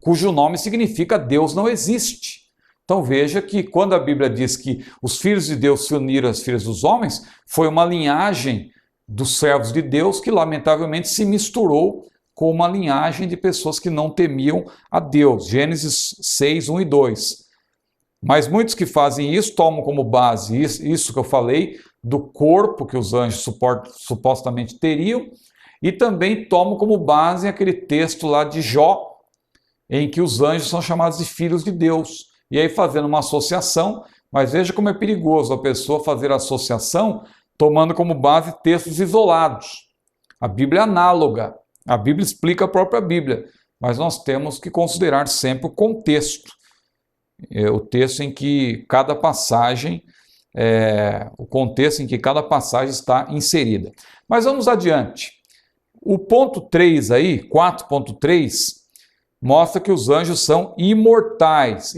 cujo nome significa Deus não existe. Então veja que quando a Bíblia diz que os filhos de Deus se uniram às filhas dos homens, foi uma linhagem dos servos de Deus que lamentavelmente se misturou com uma linhagem de pessoas que não temiam a Deus. Gênesis 6, 1 e 2. Mas muitos que fazem isso tomam como base isso que eu falei, do corpo que os anjos supostamente teriam, e também tomam como base aquele texto lá de Jó, em que os anjos são chamados de filhos de Deus. E aí fazendo uma associação, mas veja como é perigoso a pessoa fazer associação tomando como base textos isolados. A Bíblia é análoga, a Bíblia explica a própria Bíblia, mas nós temos que considerar sempre o contexto, o texto em que cada passagem, o contexto em que cada passagem está inserida. Mas vamos adiante. O ponto 3 aí, 4.3, mostra que os anjos são imortais,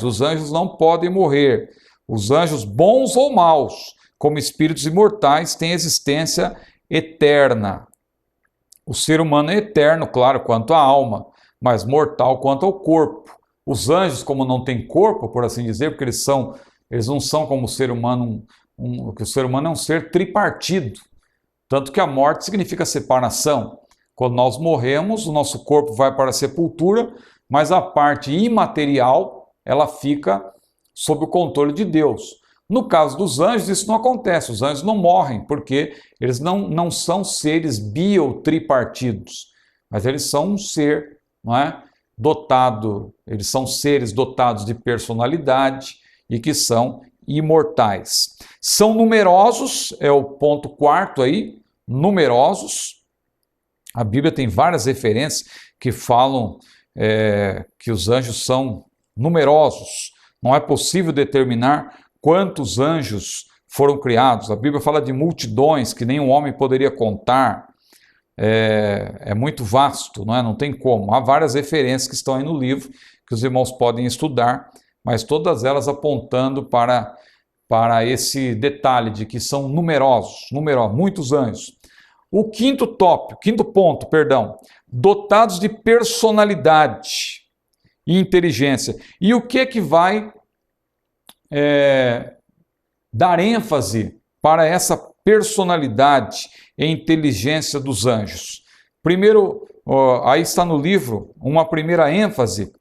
os anjos não podem morrer. Os anjos bons ou maus, como espíritos imortais, têm existência eterna. O ser humano é eterno, claro, quanto à alma, mas mortal quanto ao corpo. Os anjos, como não têm corpo, por assim dizer, porque eles não são como o ser humano, que o ser humano é um ser tripartido, tanto que a morte significa separação. Quando nós morremos, o nosso corpo vai para a sepultura, mas a parte imaterial, ela fica sob o controle de Deus. No caso dos anjos, isso não acontece, os anjos não morrem, porque eles não são seres biotripartidos, mas eles são um ser, não é? Dotado, eles são seres dotados de personalidade e que são imortais. São numerosos, é o ponto 4 aí, numerosos. A Bíblia tem várias referências que falam que os anjos são numerosos. Não é possível determinar quantos anjos foram criados. A Bíblia fala de multidões que nenhum homem poderia contar. É muito vasto, não é? Não tem como. Há várias referências que estão aí no livro que os irmãos podem estudar, mas todas elas apontando para esse detalhe de que são numerosos, muitos anjos. O quinto ponto, dotados de personalidade e inteligência. E o que vai dar ênfase para essa personalidade e inteligência dos anjos? Primeiro, aí está no livro uma primeira ênfase,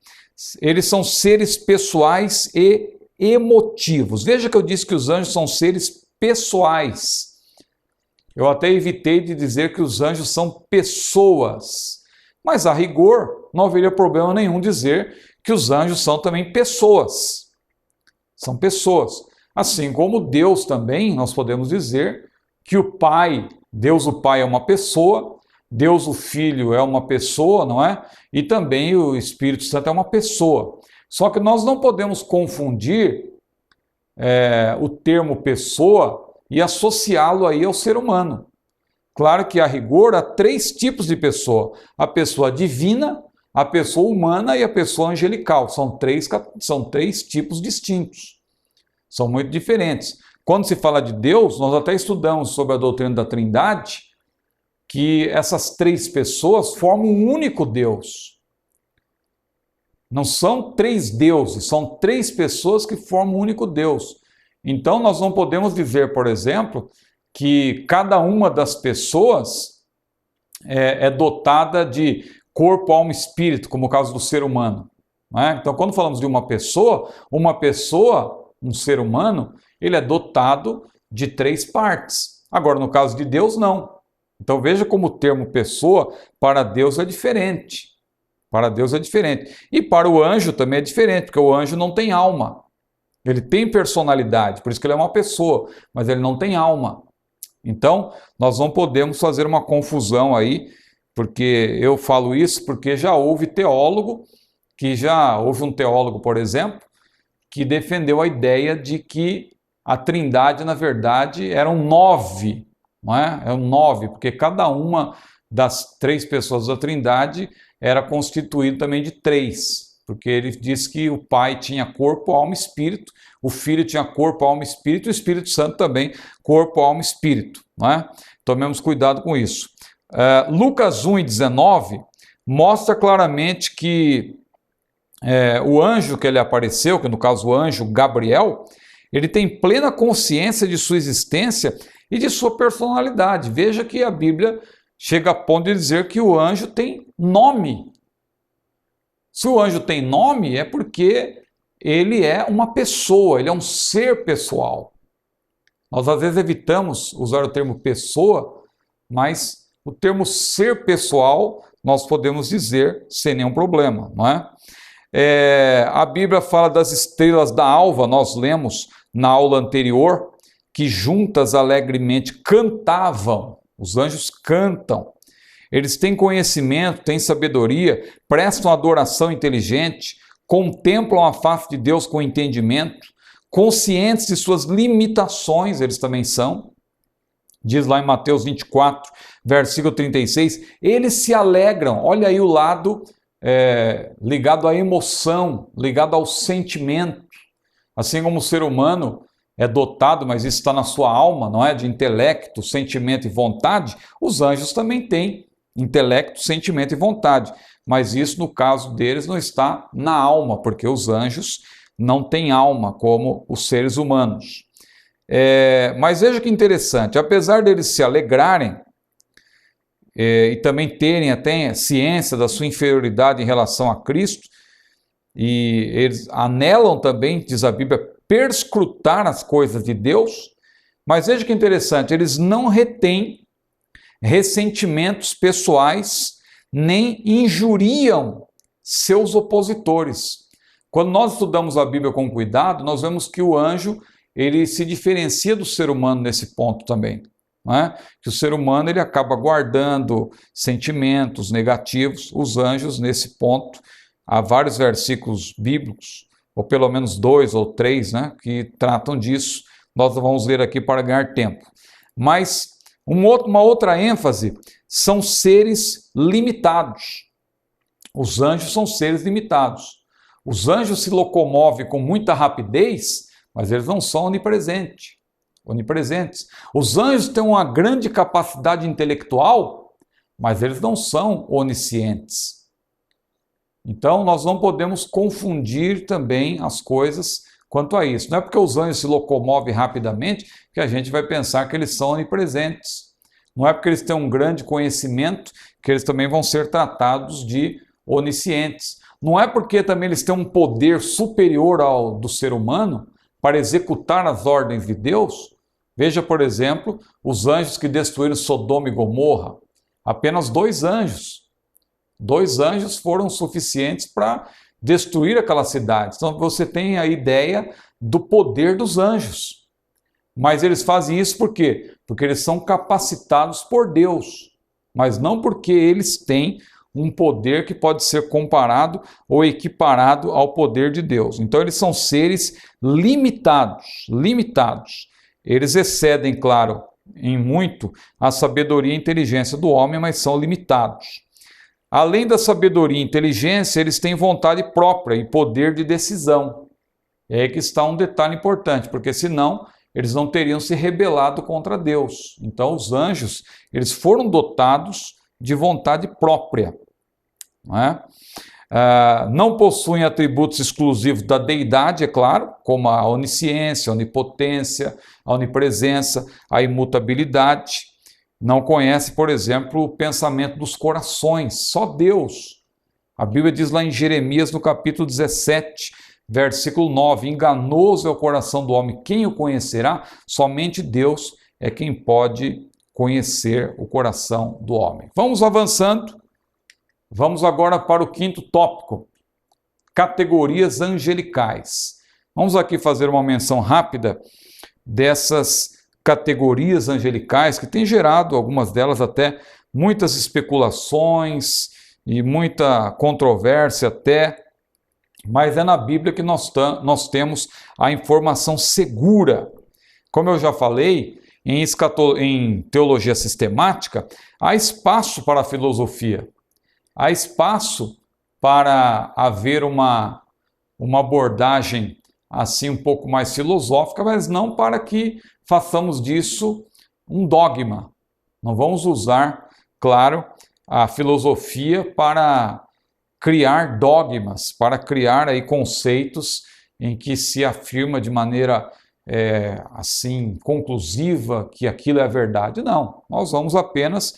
eles são seres pessoais e emotivos. Veja que eu disse que os anjos são seres pessoais. Eu até evitei de dizer que os anjos são pessoas, mas a rigor não haveria problema nenhum dizer que os anjos são também pessoas. São pessoas. Assim como Deus também, nós podemos dizer que o Pai, Deus o Pai é uma pessoa, Deus o Filho é uma pessoa, não é? E também o Espírito Santo é uma pessoa. Só que nós não podemos confundir o termo pessoa e associá-lo aí ao ser humano. Claro que, a rigor, há três tipos de pessoa: a pessoa divina, a pessoa humana e a pessoa angelical. São três tipos distintos. São muito diferentes. Quando se fala de Deus, nós até estudamos sobre a doutrina da Trindade, que essas três pessoas formam um único Deus. Não são três deuses, são três pessoas que formam um único Deus. Então, nós não podemos dizer, por exemplo, que cada uma das pessoas é dotada de corpo, alma e espírito, como o caso do ser humano. Não é? Então, quando falamos de uma pessoa, um ser humano, ele é dotado de três partes. Agora, no caso de Deus, não. Então, veja como o termo pessoa para Deus é diferente. Para Deus é diferente. E para o anjo também é diferente, porque o anjo não tem alma. Ele tem personalidade, por isso que ele é uma pessoa, mas ele não tem alma. Então, nós não podemos fazer uma confusão aí, porque eu falo isso porque já houve um teólogo, por exemplo, que defendeu a ideia de que a Trindade, na verdade, eram 9, não é? Eram 9, porque cada uma das três pessoas da Trindade era constituída também de três, porque ele diz que o Pai tinha corpo, alma e espírito, o Filho tinha corpo, alma e espírito, e o Espírito Santo também, corpo, alma e espírito. Não é? Tomemos cuidado com isso. Lucas 1:19 mostra claramente que o anjo que ele apareceu, que no caso o anjo Gabriel, ele tem plena consciência de sua existência e de sua personalidade. Veja que a Bíblia chega a ponto de dizer que o anjo tem nome. Se o anjo tem nome, é porque ele é uma pessoa, ele é um ser pessoal. Nós às vezes evitamos usar o termo pessoa, mas o termo ser pessoal nós podemos dizer sem nenhum problema, não é? A Bíblia fala das estrelas da alva, nós lemos na aula anterior, que juntas alegremente cantavam. Os anjos cantam. Eles têm conhecimento, têm sabedoria, prestam adoração inteligente, contemplam a face de Deus com entendimento, conscientes de suas limitações, eles também são. Diz lá em Mateus 24, versículo 36, eles se alegram. Olha aí o lado ligado à emoção, ligado ao sentimento. Assim como o ser humano é dotado, mas isso está na sua alma, não é? De intelecto, sentimento e vontade, os anjos também têm intelecto, sentimento e vontade. Mas isso, no caso deles, não está na alma, porque os anjos não têm alma como os seres humanos. Mas veja que interessante, apesar deles se alegrarem e também terem até ciência da sua inferioridade em relação a Cristo, e eles anelam também, diz a Bíblia, perscrutar as coisas de Deus, mas veja que interessante, eles não retêm ressentimentos pessoais, nem injuriam seus opositores. Quando nós estudamos a Bíblia com cuidado, nós vemos que o anjo ele se diferencia do ser humano nesse ponto também. Não é? Que o ser humano ele acaba guardando sentimentos negativos, os anjos nesse ponto, há vários versículos bíblicos, ou pelo menos 2 ou 3, né, que tratam disso. Nós vamos ler aqui para ganhar tempo. Mas uma outra ênfase são seres limitados. Os anjos são seres limitados. Os anjos se locomovem com muita rapidez, mas eles não são onipresentes. Os anjos têm uma grande capacidade intelectual, mas eles não são oniscientes. Então, nós não podemos confundir também as coisas quanto a isso. Não é porque os anjos se locomovem rapidamente que a gente vai pensar que eles são onipresentes. Não é porque eles têm um grande conhecimento que eles também vão ser tratados de oniscientes. Não é porque também eles têm um poder superior ao do ser humano para executar as ordens de Deus. Veja, por exemplo, os anjos que destruíram Sodoma e Gomorra. Apenas 2 anjos. 2 anjos foram suficientes para destruir aquela cidade. Então você tem a ideia do poder dos anjos. Mas eles fazem isso por quê? Porque eles são capacitados por Deus, mas não porque eles têm um poder que pode ser comparado ou equiparado ao poder de Deus. Então eles são seres limitados. Eles excedem, claro, em muito a sabedoria e inteligência do homem, mas são limitados. Além da sabedoria e inteligência, eles têm vontade própria e poder de decisão. É aí que está um detalhe importante, porque senão eles não teriam se rebelado contra Deus. Então os anjos, eles foram dotados de vontade própria. Não é? Não possuem atributos exclusivos da deidade, é claro, como a onisciência, a onipotência, a onipresença, a imutabilidade. Não conhece, por exemplo, o pensamento dos corações, só Deus. A Bíblia diz lá em Jeremias, no capítulo 17, versículo 9, enganoso é o coração do homem, quem o conhecerá? Somente Deus é quem pode conhecer o coração do homem. Vamos avançando. Vamos agora para o quinto tópico, categorias angelicais. Vamos aqui fazer uma menção rápida dessas categorias angelicais que têm gerado, algumas delas até, muitas especulações e muita controvérsia até, mas é na Bíblia que nós temos a informação segura. Como eu já falei, em teologia sistemática, há espaço para a filosofia. Há espaço para haver uma abordagem assim um pouco mais filosófica, mas não para que façamos disso um dogma. Não vamos usar, claro, a filosofia para criar dogmas, para criar aí conceitos em que se afirma de maneira assim conclusiva que aquilo é a verdade. Não, nós vamos apenas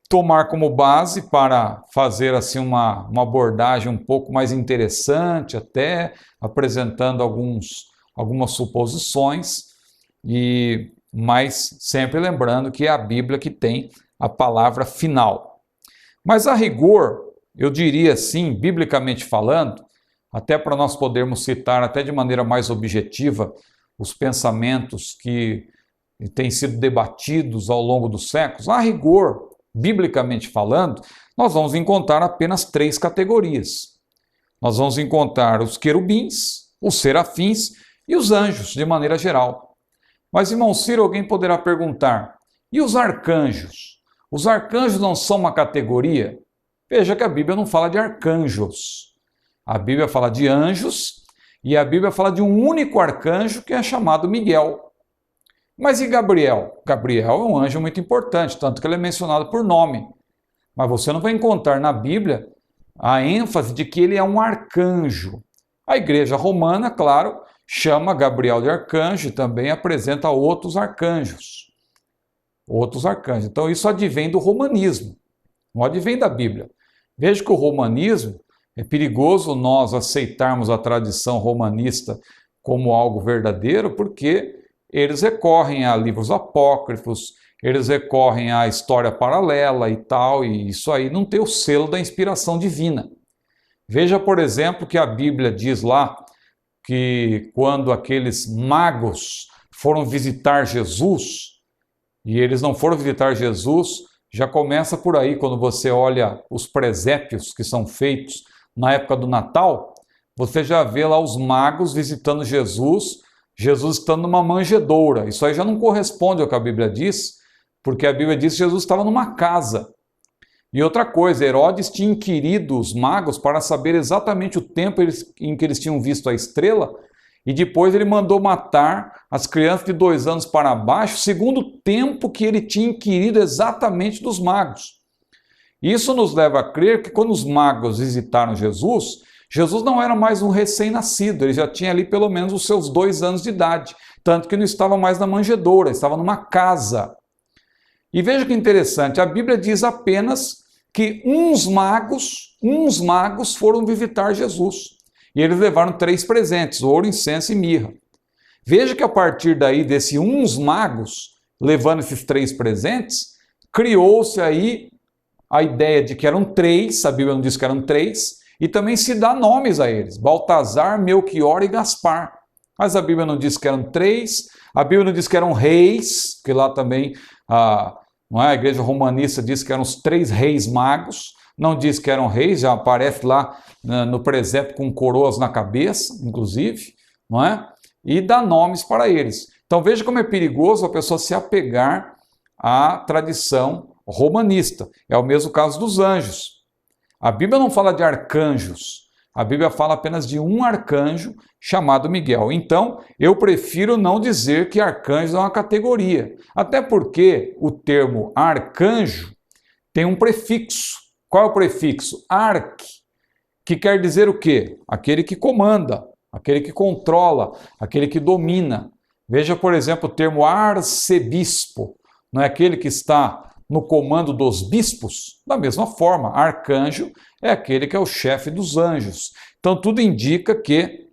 tomar como base para fazer assim uma abordagem um pouco mais interessante, até apresentando algumas suposições, mas sempre lembrando que é a Bíblia que tem a palavra final. Mas a rigor, eu diria assim, biblicamente falando, até para nós podermos citar até de maneira mais objetiva os pensamentos que têm sido debatidos ao longo dos séculos, a rigor, biblicamente falando, nós vamos encontrar apenas 3 categorias. Nós vamos encontrar os querubins, os serafins e os anjos, de maneira geral. Mas, irmão Ciro, alguém poderá perguntar, e os arcanjos? Os arcanjos não são uma categoria? Veja que a Bíblia não fala de arcanjos. A Bíblia fala de anjos e a Bíblia fala de um único arcanjo que é chamado Miguel. Mas e Gabriel? Gabriel é um anjo muito importante, tanto que ele é mencionado por nome. Mas você não vai encontrar na Bíblia a ênfase de que ele é um arcanjo. A Igreja Romana, claro, chama Gabriel de arcanjo e também apresenta outros arcanjos. Então isso advém do romanismo, não advém da Bíblia. Veja que o romanismo, é perigoso nós aceitarmos a tradição romanista como algo verdadeiro, porque eles recorrem a livros apócrifos, eles recorrem à história paralela e tal, e isso aí não tem o selo da inspiração divina. Veja, por exemplo, que a Bíblia diz lá que quando aqueles magos foram visitar Jesus, e eles não foram visitar Jesus, já começa por aí, quando você olha os presépios que são feitos na época do Natal, você já vê lá os magos visitando Jesus estando numa manjedoura. Isso aí já não corresponde ao que a Bíblia diz, porque a Bíblia diz que Jesus estava numa casa. E outra coisa, Herodes tinha inquirido os magos para saber exatamente o tempo em que eles tinham visto a estrela, e depois ele mandou matar as crianças de 2 anos para baixo, segundo o tempo que ele tinha inquirido exatamente dos magos. Isso nos leva a crer que quando os magos visitaram Jesus, Jesus não era mais um recém-nascido, ele já tinha ali pelo menos os seus 2 anos de idade, tanto que não estava mais na manjedoura, estava numa casa. E veja que interessante, a Bíblia diz apenas que uns magos foram visitar Jesus. E eles levaram 3 presentes, ouro, incenso e mirra. Veja que a partir daí, desses uns magos, levando esses 3 presentes, criou-se aí a ideia de que eram 3, a Bíblia não diz que eram 3, e também se dá nomes a eles, Baltazar, Melquior e Gaspar. Mas a Bíblia não diz que eram 3, a Bíblia não diz que eram reis, que lá também a Igreja Romanista diz que eram os 3 reis magos, não diz que eram reis, já aparece lá no presépio com coroas na cabeça, inclusive, não é? E dá nomes para eles. Então veja como é perigoso a pessoa se apegar à tradição romanista. É o mesmo caso dos anjos. A Bíblia não fala de arcanjos, a Bíblia fala apenas de um arcanjo chamado Miguel. Então, eu prefiro não dizer que arcanjo é uma categoria, até porque o termo arcanjo tem um prefixo. Qual é o prefixo? Arque, que quer dizer o quê? Aquele que comanda, aquele que controla, aquele que domina. Veja, por exemplo, o termo arcebispo, não é aquele que está no comando dos bispos? Da mesma forma, arcanjo é aquele que é o chefe dos anjos. Então, tudo indica que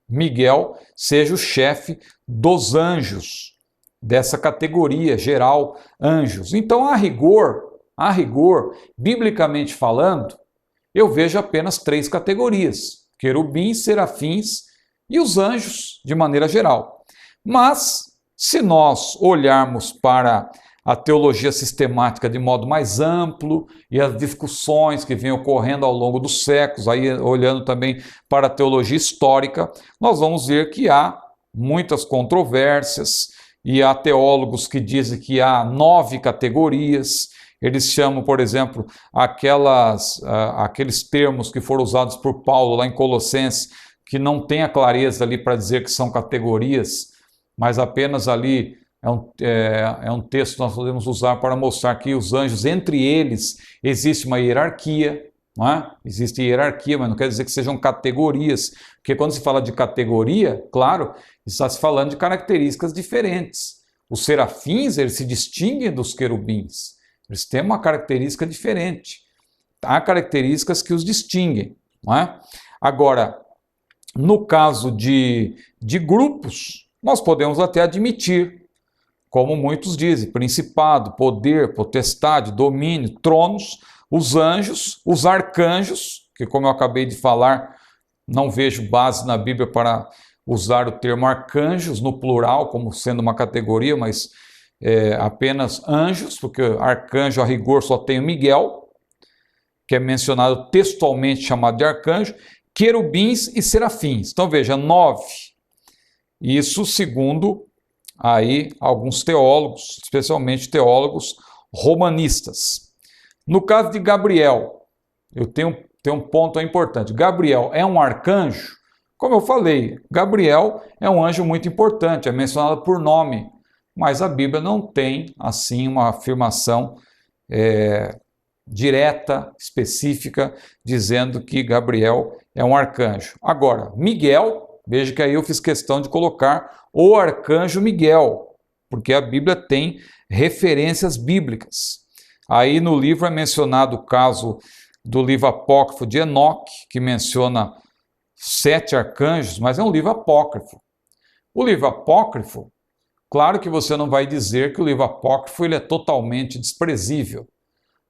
Miguel seja o chefe dos anjos, dessa categoria geral, anjos. Então, a rigor, biblicamente falando, eu vejo apenas 3 categorias: querubins, serafins e os anjos, de maneira geral. Mas, se nós olharmos para a teologia sistemática de modo mais amplo e as discussões que vêm ocorrendo ao longo dos séculos, aí olhando também para a teologia histórica, nós vamos ver que há muitas controvérsias e há teólogos que dizem que há 9 categorias. Eles chamam, por exemplo, aqueles termos que foram usados por Paulo lá em Colossenses, que não tem a clareza ali para dizer que são categorias, mas apenas ali é um texto que nós podemos usar para mostrar que os anjos, entre eles, existe uma hierarquia, não é? Existe hierarquia, mas não quer dizer que sejam categorias, porque quando se fala de categoria, claro, está se falando de características diferentes. Os serafins, eles se distinguem dos querubins, eles têm uma característica diferente, há características que os distinguem, não é? Agora, no caso de grupos, nós podemos até admitir, como muitos dizem, principado, poder, potestade, domínio, tronos, os anjos, os arcanjos, que como eu acabei de falar, não vejo base na Bíblia para usar o termo arcanjos no plural, como sendo uma categoria, mas apenas anjos, porque arcanjo a rigor só tem o Miguel, que é mencionado textualmente chamado de arcanjo, querubins e serafins. Então veja, 9. Isso segundo aí alguns teólogos, especialmente teólogos romanistas. No caso de Gabriel, eu tenho um ponto importante. Gabriel é um arcanjo? Como eu falei, Gabriel é um anjo muito importante, é mencionado por nome, mas a Bíblia não tem, assim, uma afirmação direta, específica, dizendo que Gabriel é um arcanjo. Agora, Miguel, veja que aí eu fiz questão de colocar o arcanjo Miguel, porque a Bíblia tem referências bíblicas. Aí no livro é mencionado o caso do livro apócrifo de Enoque, que menciona 7 arcanjos, mas é um livro apócrifo. O livro apócrifo, claro que você não vai dizer que o livro apócrifo ele é totalmente desprezível.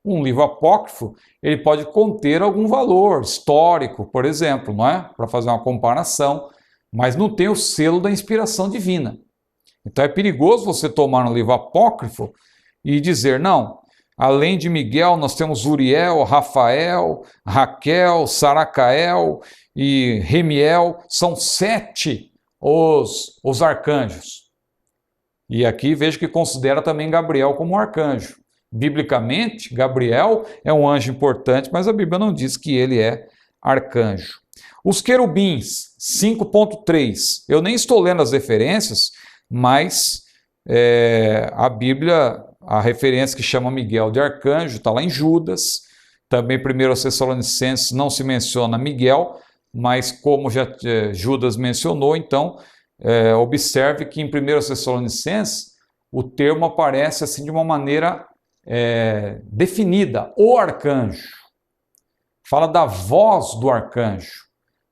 Um livro apócrifo, ele pode conter algum valor histórico, por exemplo, não é? Para fazer uma comparação, mas não tem o selo da inspiração divina. Então é perigoso você tomar um livro apócrifo e dizer, não, além de Miguel nós temos Uriel, Rafael, Raquel, Saracael e Remiel, são 7 os arcanjos. E aqui vejo que considera também Gabriel como um arcanjo. Biblicamente, Gabriel é um anjo importante, mas a Bíblia não diz que ele é arcanjo. Os querubins, 5.3. Eu nem estou lendo as referências, mas a Bíblia, a referência que chama Miguel de arcanjo, está lá em Judas. Também 1 Tessalonicenses não se menciona Miguel, mas como já Judas mencionou, então observe que em 1 Tessalonicenses o termo aparece assim de uma maneira definida, o arcanjo. Fala da voz do arcanjo.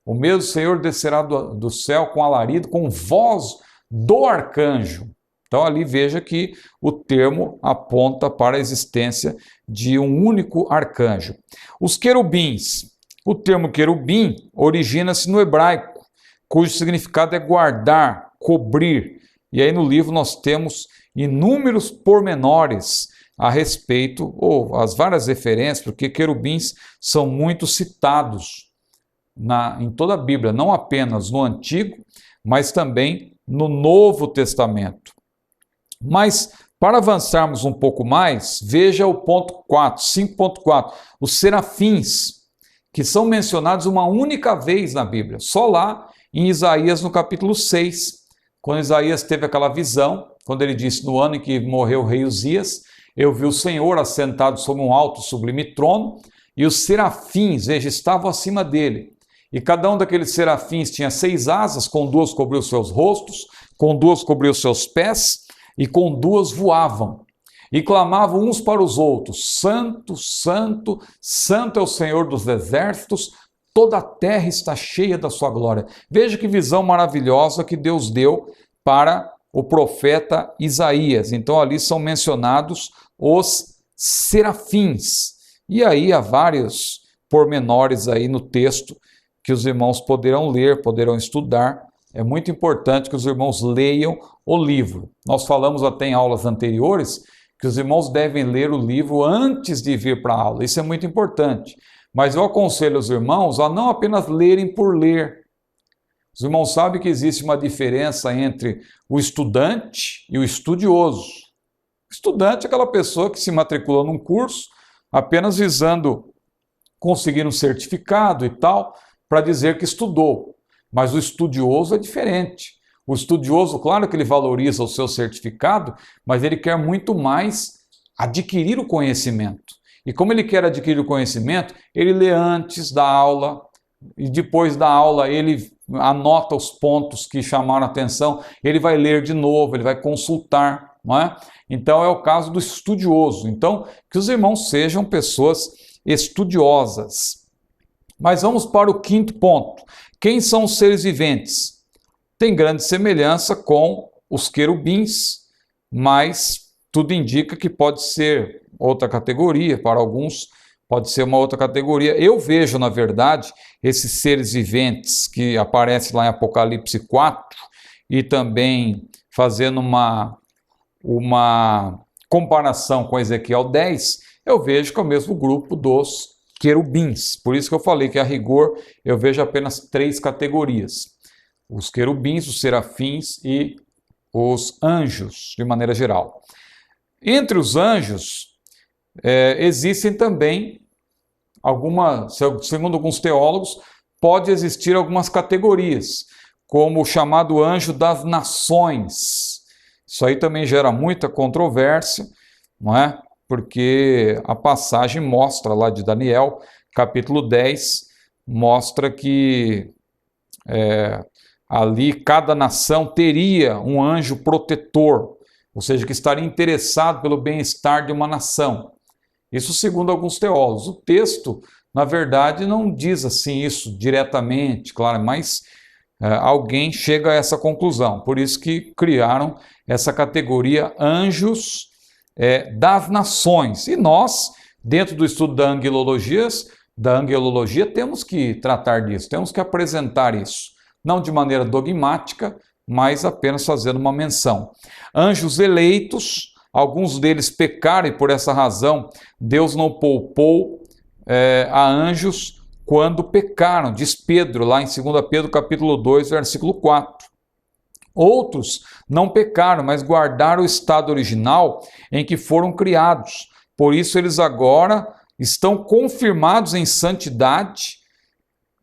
O mesmo Senhor descerá do céu com alarido, com voz do arcanjo. Então ali veja que o termo aponta para a existência de um único arcanjo. Os querubins. O termo querubim origina-se no hebraico, cujo significado é guardar, cobrir. E aí no livro nós temos inúmeros pormenores a respeito, ou as várias referências, porque querubins são muito citados em toda a Bíblia, não apenas no Antigo, mas também no Novo Testamento. Mas, para avançarmos um pouco mais, veja o ponto 4, 5.4, os serafins, que são mencionados uma única vez na Bíblia, só lá em Isaías no capítulo 6, quando Isaías teve aquela visão, quando ele disse, no ano em que morreu o rei Uzias, eu vi o Senhor assentado sobre um alto sublime trono, e os serafins, veja, estavam acima dele. E cada um daqueles serafins tinha 6 asas, com 2 cobriu seus rostos, com 2 cobriu seus pés, e com 2 voavam. E clamavam uns para os outros, Santo, Santo, Santo é o Senhor dos exércitos, toda a terra está cheia da sua glória. Veja que visão maravilhosa que Deus deu para o profeta Isaías. Então ali são mencionados os serafins. E aí há vários pormenores aí no texto que os irmãos poderão ler, poderão estudar. É muito importante que os irmãos leiam o livro. Nós falamos até em aulas anteriores que os irmãos devem ler o livro antes de vir para a aula. Isso é muito importante. Mas eu aconselho os irmãos a não apenas lerem por ler. Os irmãos sabem que existe uma diferença entre o estudante e o estudioso. O estudante é aquela pessoa que se matricula num curso apenas visando conseguir um certificado e tal, para dizer que estudou. Mas o estudioso é diferente. O estudioso, claro que ele valoriza o seu certificado, mas ele quer muito mais adquirir o conhecimento. E como ele quer adquirir o conhecimento, ele lê antes da aula, e depois da aula ele anota os pontos que chamaram a atenção, ele vai ler de novo, ele vai consultar, não é? Então é o caso do estudioso. Então, que os irmãos sejam pessoas estudiosas. Mas vamos para o 5º ponto. Quem são os seres viventes? Tem grande semelhança com os querubins, mas tudo indica que pode ser outra categoria, para alguns pode ser uma outra categoria. Eu vejo, na verdade, esses seres viventes que aparecem lá em Apocalipse 4 e também fazendo uma comparação com Ezequiel 10, eu vejo que é o mesmo grupo dos querubins. Por isso que eu falei que, a rigor, eu vejo apenas 3 categorias. Os querubins, os serafins e os anjos, de maneira geral. Entre os anjos, existem também segundo alguns teólogos, pode existir algumas categorias, como o chamado anjo das nações. Isso aí também gera muita controvérsia, não é? Porque a passagem mostra lá de Daniel, capítulo 10, mostra que ali cada nação teria um anjo protetor, ou seja, que estaria interessado pelo bem-estar de uma nação. Isso segundo alguns teólogos. O texto, na verdade, não diz assim isso diretamente, claro, mas alguém chega a essa conclusão. Por isso que criaram essa categoria anjos das nações. E nós, dentro do estudo da angelologia, temos que tratar disso, temos que apresentar isso. Não de maneira dogmática, mas apenas fazendo uma menção. Anjos eleitos, alguns deles pecaram e por essa razão Deus não poupou a anjos quando pecaram, diz Pedro, lá em 2 Pedro capítulo 2, versículo 4. Outros não pecaram, mas guardaram o estado original em que foram criados. Por isso eles agora estão confirmados em santidade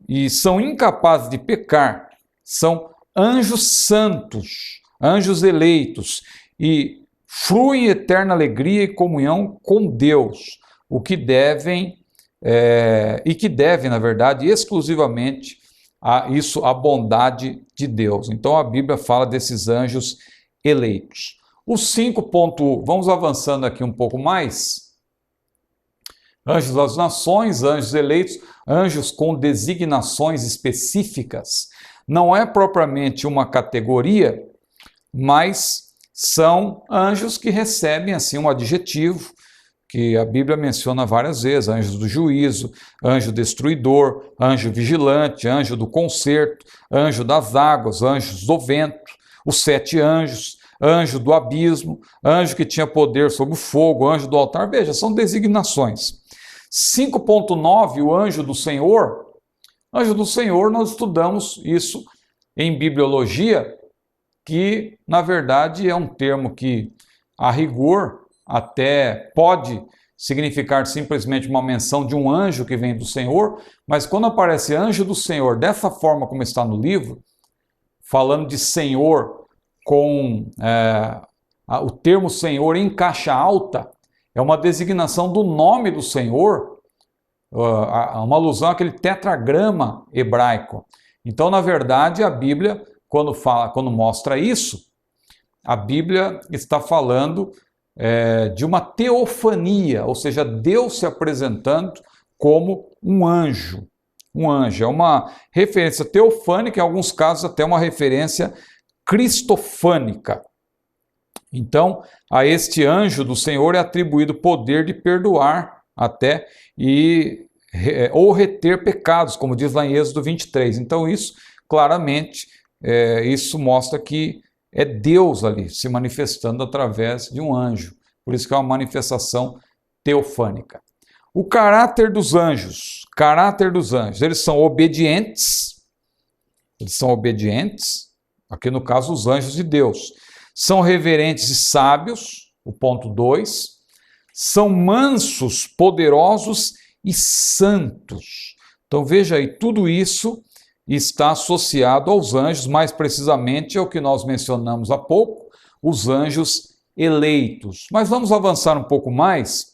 e são incapazes de pecar. São anjos santos, anjos eleitos, e fluem em eterna alegria e comunhão com Deus, que devem, na verdade, exclusivamente a bondade de Deus. Então a Bíblia fala desses anjos eleitos. O 5.1, vamos avançando aqui um pouco mais. Anjos das nações, anjos eleitos, anjos com designações específicas. Não é propriamente uma categoria, mas são anjos que recebem assim um adjetivo que a Bíblia menciona várias vezes: anjos do juízo, anjo destruidor, anjo vigilante, anjo do concerto, anjo das águas, anjos do vento, os 7 anjos, anjo do abismo, anjo que tinha poder sobre o fogo, anjo do altar. Veja, são designações. 5.9, o anjo do Senhor. Anjo do Senhor, nós estudamos isso em bibliologia, que na verdade é um termo que, a rigor, até pode significar simplesmente uma menção de um anjo que vem do Senhor, mas quando aparece anjo do Senhor dessa forma como está no livro, falando de Senhor com o termo Senhor em caixa alta, é uma designação do nome do Senhor, uma alusão àquele tetragrama hebraico. Então, na verdade, a Bíblia, quando mostra isso, a Bíblia está falando de uma teofania, ou seja, Deus se apresentando como um anjo. Um anjo é uma referência teofânica, em alguns casos até uma referência cristofânica. Então, a este anjo do Senhor é atribuído o poder de perdoar até ou reter pecados, como diz lá em Êxodo 23. Então, isso claramente, isso mostra que é Deus ali se manifestando através de um anjo. Por isso que é uma manifestação teofânica. O caráter dos anjos. Eles são obedientes. Aqui no caso os anjos de Deus. São reverentes e sábios, o ponto 2. São mansos, poderosos e santos. Então veja aí, tudo isso está associado aos anjos, mais precisamente ao que nós mencionamos há pouco, os anjos eleitos. Mas vamos avançar um pouco mais.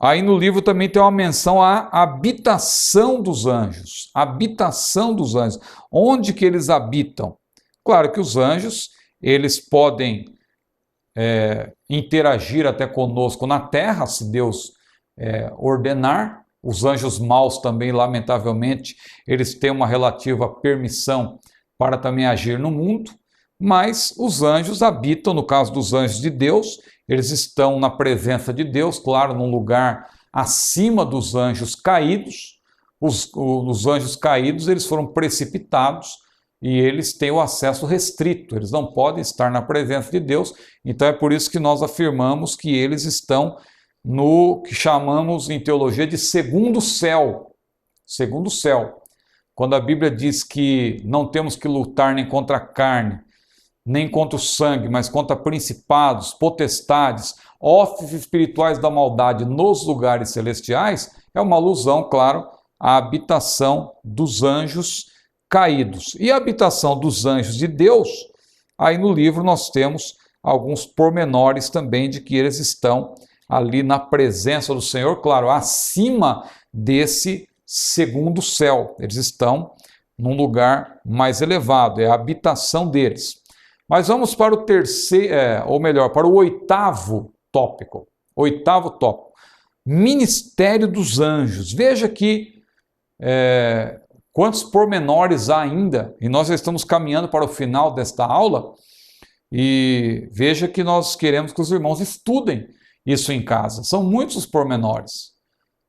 Aí no livro também tem uma menção à habitação dos anjos. Habitação dos anjos. Onde que eles habitam? Claro que os anjos, eles podem interagir até conosco na terra, se Deus ordenar. Os anjos maus também, lamentavelmente, eles têm uma relativa permissão para também agir no mundo, mas os anjos habitam, no caso dos anjos de Deus, eles estão na presença de Deus, claro, num lugar acima dos anjos caídos. Os anjos caídos, eles foram precipitados e eles têm o acesso restrito, eles não podem estar na presença de Deus, então é por isso que nós afirmamos que eles estão no que chamamos em teologia de segundo céu. Segundo céu. Quando a Bíblia diz que não temos que lutar nem contra a carne, nem contra o sangue, mas contra principados, potestades, hostes espirituais da maldade nos lugares celestiais, é uma alusão, claro, à habitação dos anjos caídos. E a habitação dos anjos de Deus, aí no livro nós temos alguns pormenores também de que eles estão ali na presença do Senhor, claro, acima desse segundo céu. Eles estão num lugar mais elevado, é a habitação deles. Mas vamos para o para o oitavo tópico. Oitavo tópico. Ministério dos anjos. Veja que quantos pormenores há ainda, e nós já estamos caminhando para o final desta aula, e veja que nós queremos que os irmãos estudem isso em casa. São muitos os pormenores.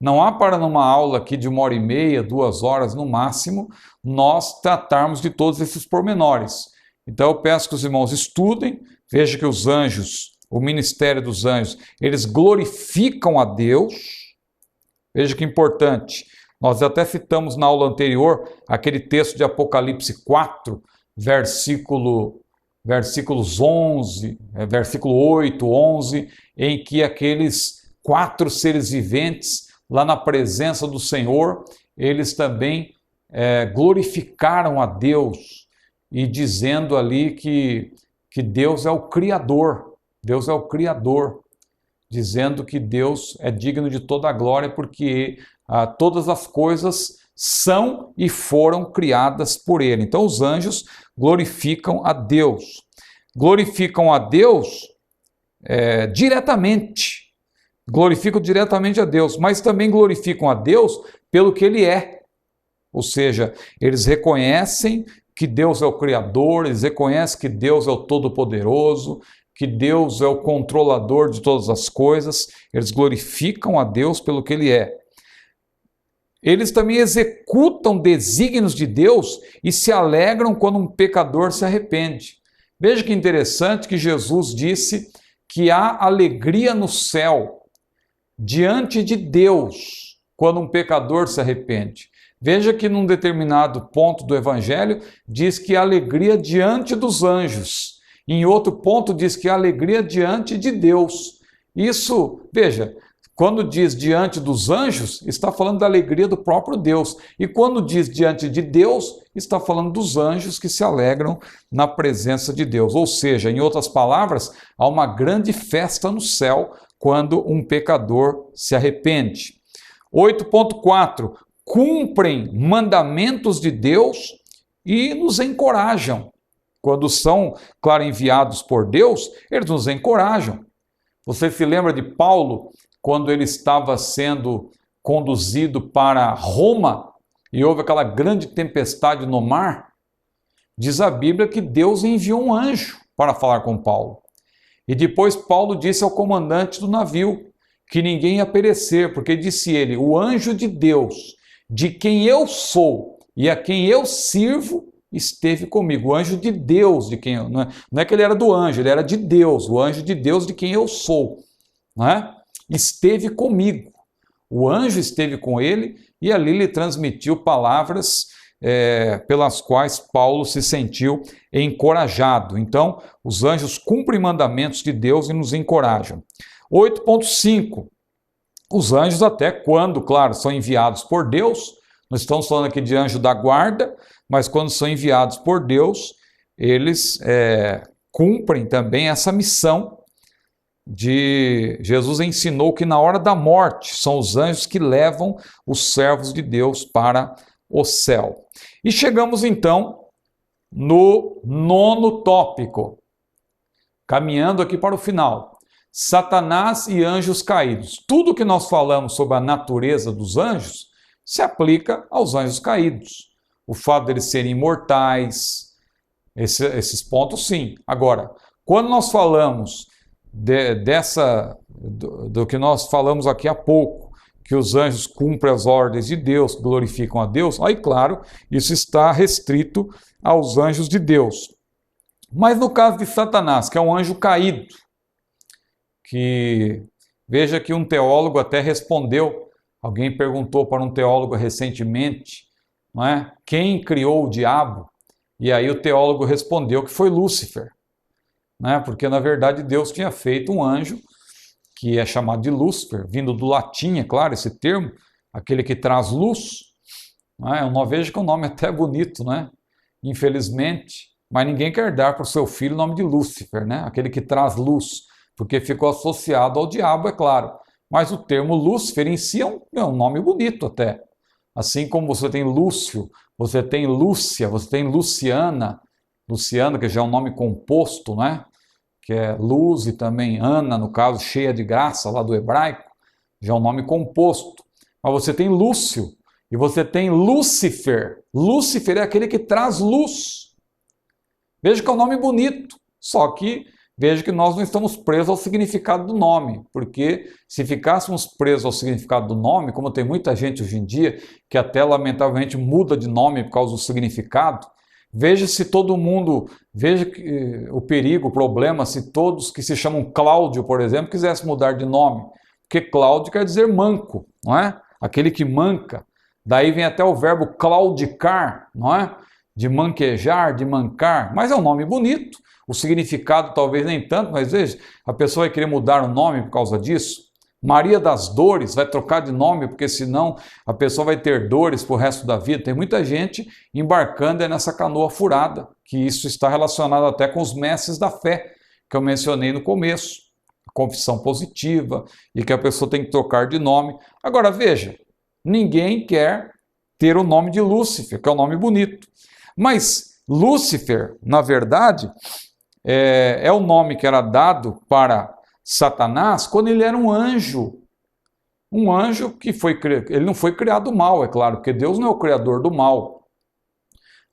Não há para numa aula aqui de 1h30, 2 horas no máximo, nós tratarmos de todos esses pormenores. Então eu peço que os irmãos estudem, veja que os anjos, o ministério dos anjos, eles glorificam a Deus. Veja que importante. Nós até citamos na aula anterior aquele texto de Apocalipse 4, versículos 11, versículo 8, 11, em que aqueles 4 seres viventes, lá na presença do Senhor, eles também glorificaram a Deus, e dizendo ali que Deus é o Criador, Deus é o Criador, dizendo que Deus é digno de toda a glória, porque todas as coisas são e foram criadas por Ele. Então os anjos glorificam a Deus. Glorificam a Deus diretamente. Glorificam diretamente a Deus, mas também glorificam a Deus pelo que Ele é. Ou seja, eles reconhecem que Deus é o Criador, eles reconhecem que Deus é o Todo-Poderoso, que Deus é o controlador de todas as coisas. Eles glorificam a Deus pelo que Ele é. Eles também executam desígnios de Deus e se alegram quando um pecador se arrepende. Veja que interessante que Jesus disse que há alegria no céu diante de Deus quando um pecador se arrepende. Veja que num determinado ponto do Evangelho diz que há alegria diante dos anjos. Em outro ponto diz que há alegria diante de Deus. Isso, veja, quando diz diante dos anjos, está falando da alegria do próprio Deus. E quando diz diante de Deus, está falando dos anjos que se alegram na presença de Deus. Ou seja, em outras palavras, há uma grande festa no céu quando um pecador se arrepende. 8.4. Cumprem mandamentos de Deus e nos encorajam. Quando são, claro, enviados por Deus, eles nos encorajam. Você se lembra de Paulo, quando ele estava sendo conduzido para Roma e houve aquela grande tempestade no mar? Diz a Bíblia que Deus enviou um anjo para falar com Paulo. E depois Paulo disse ao comandante do navio que ninguém ia perecer, porque disse ele: o anjo de Deus, de quem eu sou e a quem eu sirvo, esteve comigo. O anjo de Deus, de quem eu... Não é que ele era do anjo, ele era de Deus. O anjo de Deus de quem eu sou, não é? Esteve comigo. O anjo esteve com ele e ali lhe transmitiu palavras pelas quais Paulo se sentiu encorajado. Então, os anjos cumprem mandamentos de Deus e nos encorajam. 8.5. Os anjos, até quando, claro, são enviados por Deus, nós estamos falando aqui de anjo da guarda, mas quando são enviados por Deus, eles cumprem também essa missão de... Jesus ensinou que na hora da morte são os anjos que levam os servos de Deus para o céu. E chegamos então no 9º tópico, caminhando aqui para o final. Satanás e anjos caídos. Tudo que nós falamos sobre a natureza dos anjos se aplica aos anjos caídos. O fato deles serem imortais, esses pontos sim. Agora, quando nós falamos do que nós falamos aqui há pouco, que os anjos cumprem as ordens de Deus, glorificam a Deus, aí claro, isso está restrito aos anjos de Deus. Mas no caso de Satanás, que é um anjo caído, que veja que um teólogo até respondeu, alguém perguntou para um teólogo recentemente, não é? Quem criou o diabo? E aí o teólogo respondeu que foi Lúcifer, né? Porque na verdade Deus tinha feito um anjo que é chamado de Lúcifer, vindo do latim, é claro, esse termo, aquele que traz luz, não é? Veja que o nome até é bonito, né? Infelizmente, mas ninguém quer dar para o seu filho o nome de Lúcifer, né? Aquele que traz luz, porque ficou associado ao diabo, é claro. Mas o termo Lúcifer em si é um nome bonito até. Assim como você tem Lúcio, você tem Lúcia, você tem Luciana, Luciana, que já é um nome composto, né? Que é luz, e também Ana, no caso, cheia de graça, lá do hebraico, já é um nome composto. Mas você tem Lúcio, e você tem Lúcifer. Lúcifer é aquele que traz luz. Veja que é um nome bonito, só que veja que nós não estamos presos ao significado do nome, porque se ficássemos presos ao significado do nome, como tem muita gente hoje em dia, que até lamentavelmente muda de nome por causa do significado, veja se todo mundo, veja o perigo, o problema, se todos que se chamam Cláudio, por exemplo, quisessem mudar de nome, porque Cláudio quer dizer manco, não é? Aquele que manca, daí vem até o verbo claudicar, não é? De manquejar, de mancar, mas é um nome bonito. O significado talvez nem tanto, mas veja, a pessoa vai querer mudar o nome por causa disso. Maria das Dores vai trocar de nome, porque senão a pessoa vai ter dores pro resto da vida. Tem muita gente embarcando nessa canoa furada, que isso está relacionado até com os mestres da fé, que eu mencionei no começo. A confissão positiva, e que a pessoa tem que trocar de nome. Agora veja, ninguém quer ter o nome de Lúcifer, que é um nome bonito. Mas Lúcifer, na verdade, é o nome que era dado para Satanás quando ele era um anjo. Um anjo que ele não foi criado mal, é claro, porque Deus não é o criador do mal.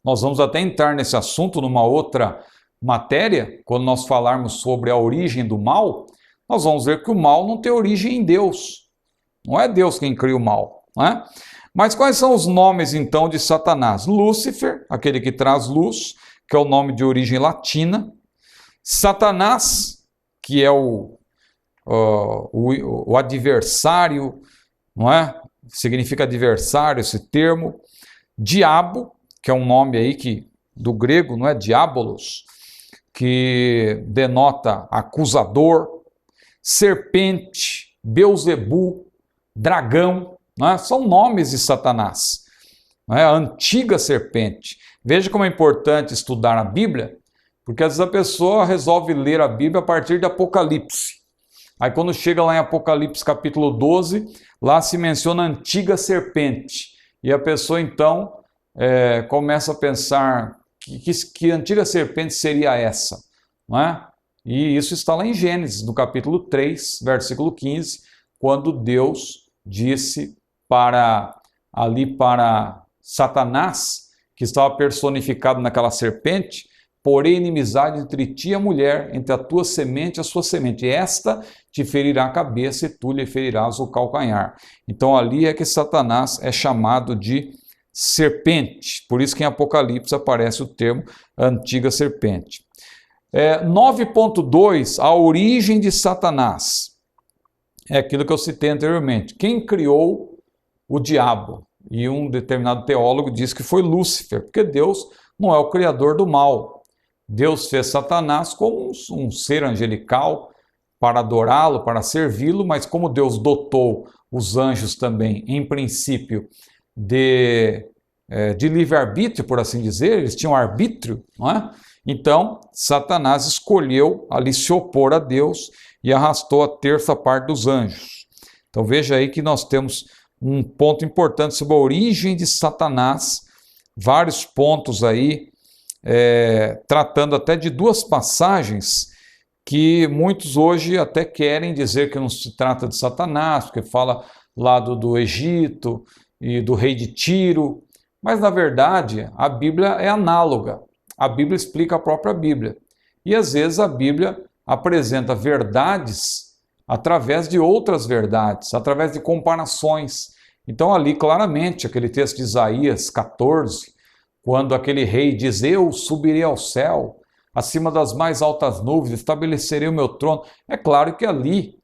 Nós vamos até entrar nesse assunto numa outra matéria, quando nós falarmos sobre a origem do mal, nós vamos ver que o mal não tem origem em Deus. Não é Deus quem cria o mal, não é? Mas quais são os nomes então de Satanás? Lúcifer, aquele que traz luz, que é o nome de origem latina. Satanás, que é o adversário, não é? Significa adversário esse termo. Diabo, que é um nome aí do grego, não é? Diabolos, que denota acusador. Serpente, Beuzebu, dragão, não é? São nomes de Satanás. Não é? A antiga serpente. Veja como é importante estudar a Bíblia, porque às vezes a pessoa resolve ler a Bíblia a partir de Apocalipse. Aí quando chega lá em Apocalipse capítulo 12, lá se menciona a antiga serpente. E a pessoa então começa a pensar que antiga serpente seria essa, não é? E isso está lá em Gênesis, no capítulo 3, versículo 15, quando Deus disse para Satanás, que estava personificado naquela serpente: porém inimizade entre ti e a mulher, entre a tua semente e a sua semente. Esta te ferirá a cabeça e tu lhe ferirás o calcanhar. Então ali é que Satanás é chamado de serpente. Por isso que em Apocalipse aparece o termo antiga serpente. 9.2, a origem de Satanás. É aquilo que eu citei anteriormente. Quem criou o diabo? E um determinado teólogo diz que foi Lúcifer, porque Deus não é o criador do mal. Deus fez Satanás como um ser angelical para adorá-lo, para servi-lo, mas como Deus dotou os anjos também, em princípio, de livre-arbítrio, por assim dizer, eles tinham arbítrio, não é? Então, Satanás escolheu ali se opor a Deus e arrastou a terça parte dos anjos. Então veja aí que nós temos um ponto importante sobre a origem de Satanás, vários pontos aí, tratando até de duas passagens que muitos hoje até querem dizer que não se trata de Satanás, porque fala lá do Egito e do rei de Tiro, mas na verdade a Bíblia é análoga, a Bíblia explica a própria Bíblia, e às vezes a Bíblia apresenta verdades através de outras verdades, através de comparações. Então ali claramente, aquele texto de Isaías 14, quando aquele rei diz: eu subirei ao céu, acima das mais altas nuvens, estabelecerei o meu trono. É claro que ali,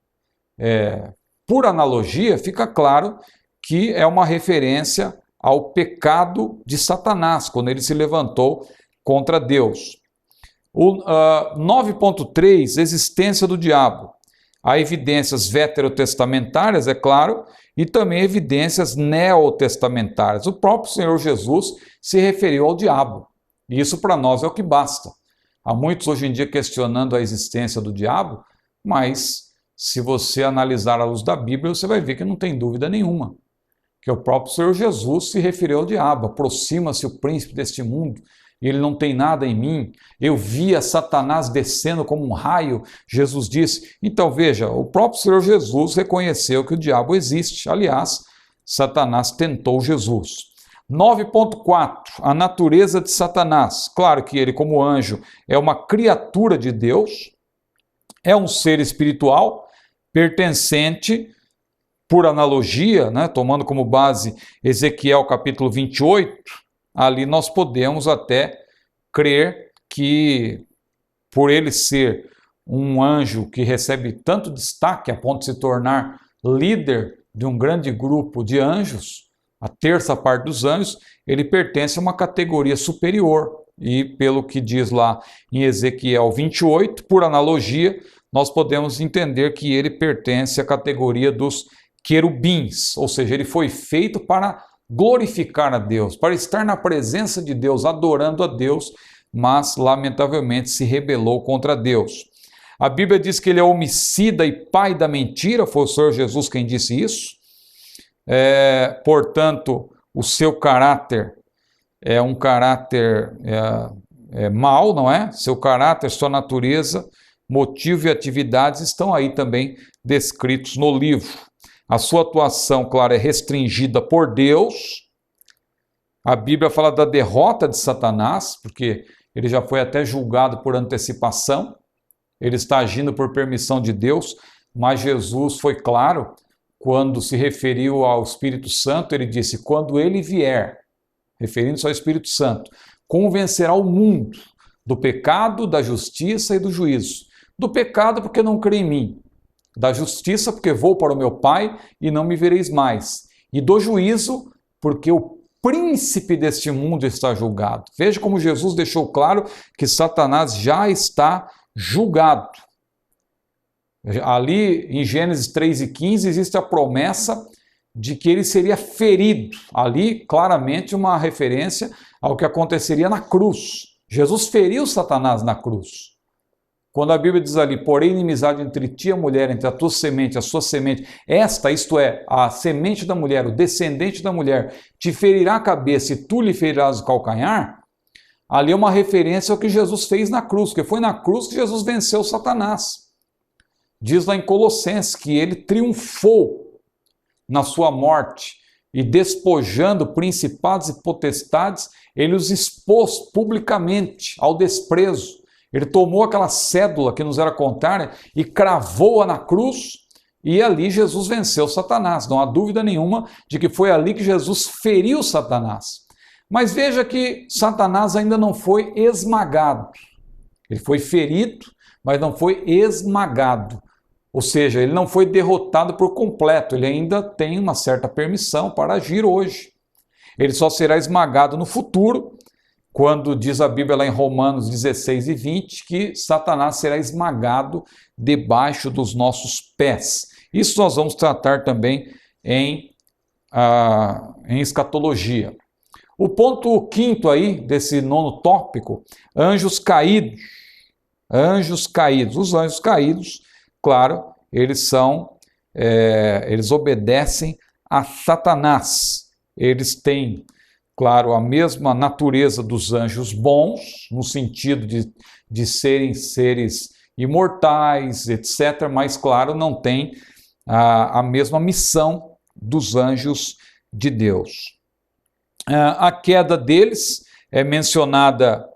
por analogia, fica claro que é uma referência ao pecado de Satanás, quando ele se levantou contra Deus. O 9.3, existência do diabo. Há evidências veterotestamentárias, é claro, e também evidências neotestamentárias. O próprio Senhor Jesus se referiu ao diabo, e isso para nós é o que basta. Há muitos hoje em dia questionando a existência do diabo, mas se você analisar à luz da Bíblia, você vai ver que não tem dúvida nenhuma, que o próprio Senhor Jesus se referiu ao diabo. Aproxima-se o príncipe deste mundo, e ele não tem nada em mim. Eu via Satanás descendo como um raio, Jesus disse. Então veja, o próprio Senhor Jesus reconheceu que o diabo existe. Aliás, Satanás tentou Jesus. 9.4, a natureza de Satanás. Claro que ele, como anjo, é uma criatura de Deus, é um ser espiritual, pertencente, por analogia, né, tomando como base Ezequiel capítulo 28, ali nós podemos até crer que, por ele ser um anjo que recebe tanto destaque a ponto de se tornar líder de um grande grupo de anjos, a terça parte dos anjos, ele pertence a uma categoria superior. E pelo que diz lá em Ezequiel 28, por analogia, nós podemos entender que ele pertence à categoria dos querubins, ou seja, ele foi feito para glorificar a Deus, para estar na presença de Deus, adorando a Deus, mas lamentavelmente se rebelou contra Deus. A Bíblia diz que ele é homicida e pai da mentira, foi o Senhor Jesus quem disse isso. Portanto, o seu caráter é um caráter mau, não é? Seu caráter, sua natureza, motivo e atividades estão aí também descritos no livro. A sua atuação, claro, é restringida por Deus. A Bíblia fala da derrota de Satanás, porque ele já foi até julgado por antecipação. Ele está agindo por permissão de Deus, mas Jesus foi claro quando se referiu ao Espírito Santo. Ele disse: quando ele vier, referindo-se ao Espírito Santo, convencerá o mundo do pecado, da justiça e do juízo. Do pecado, porque não crê em mim. Da justiça, porque vou para o meu Pai e não me vereis mais. E do juízo, porque o príncipe deste mundo está julgado. Veja como Jesus deixou claro que Satanás já está julgado. Ali em Gênesis 3:15 existe a promessa de que ele seria ferido. Ali, claramente, uma referência ao que aconteceria na cruz. Jesus feriu Satanás na cruz. Quando a Bíblia diz ali, porém inimizade entre ti e a mulher, entre a tua semente e a sua semente, esta, isto é, a semente da mulher, o descendente da mulher, te ferirá a cabeça e tu lhe ferirás o calcanhar, ali é uma referência ao que Jesus fez na cruz, porque foi na cruz que Jesus venceu Satanás. Diz lá em Colossenses que ele triunfou na sua morte e despojando principados e potestades, ele os expôs publicamente ao desprezo. Ele tomou aquela cédula que nos era contrária e cravou-a na cruz, e ali Jesus venceu Satanás. Não há dúvida nenhuma de que foi ali que Jesus feriu Satanás. Mas veja que Satanás ainda não foi esmagado. Ele foi ferido, mas não foi esmagado. Ou seja, ele não foi derrotado por completo. Ele ainda tem uma certa permissão para agir hoje. Ele só será esmagado no futuro, quando diz a Bíblia lá em Romanos 16:20, que Satanás será esmagado debaixo dos nossos pés. Isso nós vamos tratar também em escatologia. O ponto quinto aí, desse nono tópico, anjos caídos. Anjos caídos. Os anjos caídos, claro, eles obedecem a Satanás. Eles têm, claro, a mesma natureza dos anjos bons, no sentido de serem seres imortais, etc., mas, claro, não tem a mesma missão dos anjos de Deus. A queda deles é mencionada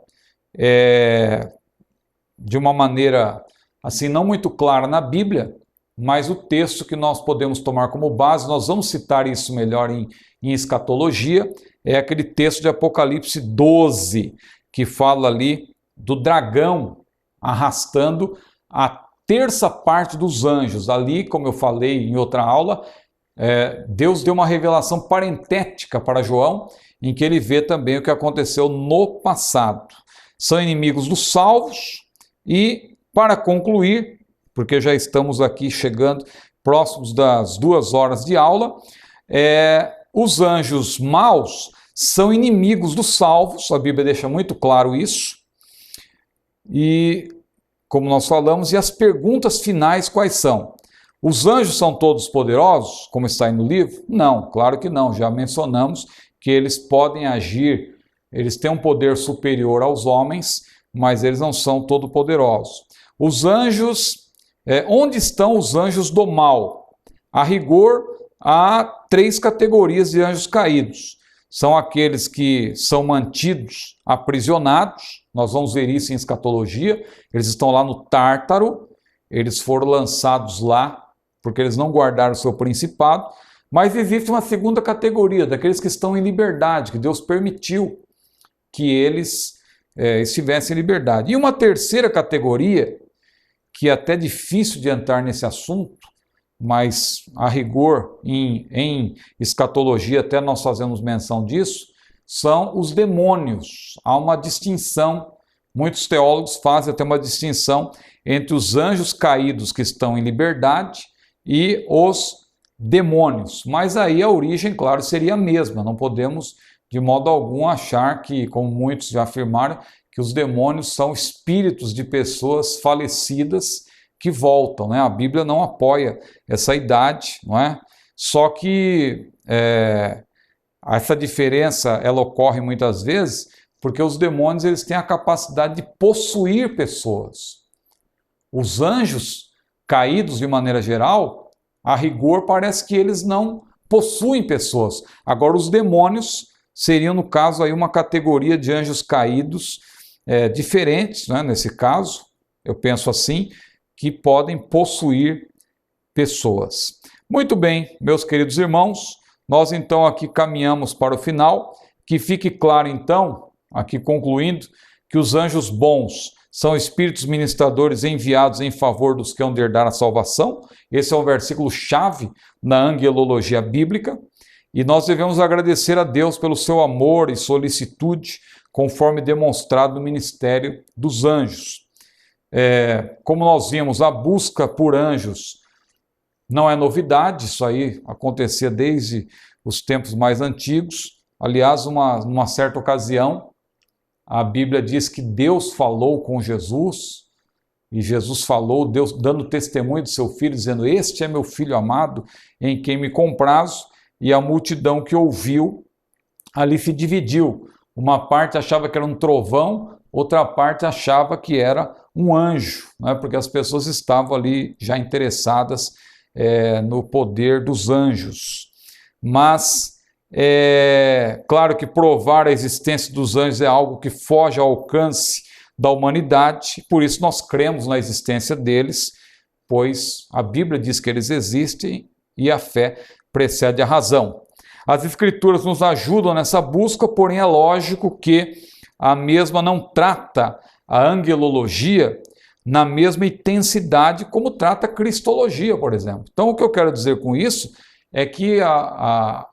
de uma maneira assim não muito clara na Bíblia, mas o texto que nós podemos tomar como base, nós vamos citar isso melhor em escatologia, é aquele texto de Apocalipse 12, que fala ali do dragão arrastando a terça parte dos anjos. Ali, como eu falei em outra aula, Deus deu uma revelação parentética para João, em que ele vê também o que aconteceu no passado. São inimigos dos salvos e, para concluir, porque já estamos aqui chegando próximos das 2 horas de aula, os anjos maus são inimigos dos salvos, a Bíblia deixa muito claro isso, e como nós falamos, e as perguntas finais quais são? Os anjos são todos poderosos, como está aí no livro? Não, claro que não, já mencionamos que eles podem agir, eles têm um poder superior aos homens, mas eles não são todo poderosos. Os anjos, onde estão os anjos do mal? A rigor, há 3 categorias de anjos caídos. São aqueles que são mantidos aprisionados, nós vamos ver isso em escatologia, eles estão lá no Tártaro, eles foram lançados lá, porque eles não guardaram o seu principado, mas existe uma segunda categoria, daqueles que estão em liberdade, que Deus permitiu que eles estivessem em liberdade. E uma terceira categoria, que é até difícil de entrar nesse assunto, mas a rigor em escatologia até nós fazemos menção disso, são os demônios. Há uma distinção, muitos teólogos fazem até uma distinção entre os anjos caídos que estão em liberdade e os demônios. Mas aí a origem, claro, seria a mesma. Não podemos de modo algum achar que, como muitos já afirmaram, que os demônios são espíritos de pessoas falecidas que voltam, né? A Bíblia não apoia essa idade, não é? Só que essa diferença ela ocorre muitas vezes porque os demônios eles têm a capacidade de possuir pessoas. Os anjos caídos, de maneira geral, a rigor parece que eles não possuem pessoas. Agora os demônios seriam, no caso, aí uma categoria de anjos caídos diferentes, né? Nesse caso, eu penso assim, que podem possuir pessoas. Muito bem, meus queridos irmãos, nós então aqui caminhamos para o final. Que fique claro então, aqui concluindo, que os anjos bons são espíritos ministradores enviados em favor dos que hão de herdar a salvação. Esse é um versículo-chave na angelologia bíblica. E nós devemos agradecer a Deus pelo seu amor e solicitude, conforme demonstrado no ministério dos anjos. Como nós vimos, a busca por anjos não é novidade, isso aí acontecia desde os tempos mais antigos. Aliás, numa certa ocasião, a Bíblia diz que Deus falou com Jesus, e Jesus falou, Deus dando testemunho do seu filho, dizendo: "Este é meu filho amado, em quem me comprazo", e a multidão que ouviu ali se dividiu. Uma parte achava que era um trovão, outra parte achava que era um anjo, né? Porque as pessoas estavam ali já interessadas no poder dos anjos. Mas claro que provar a existência dos anjos é algo que foge ao alcance da humanidade, por isso nós cremos na existência deles, pois a Bíblia diz que eles existem e a fé precede a razão. As Escrituras nos ajudam nessa busca, porém é lógico que a mesma não trata a angelologia na mesma intensidade como trata a cristologia, por exemplo. Então, o que eu quero dizer com isso é que a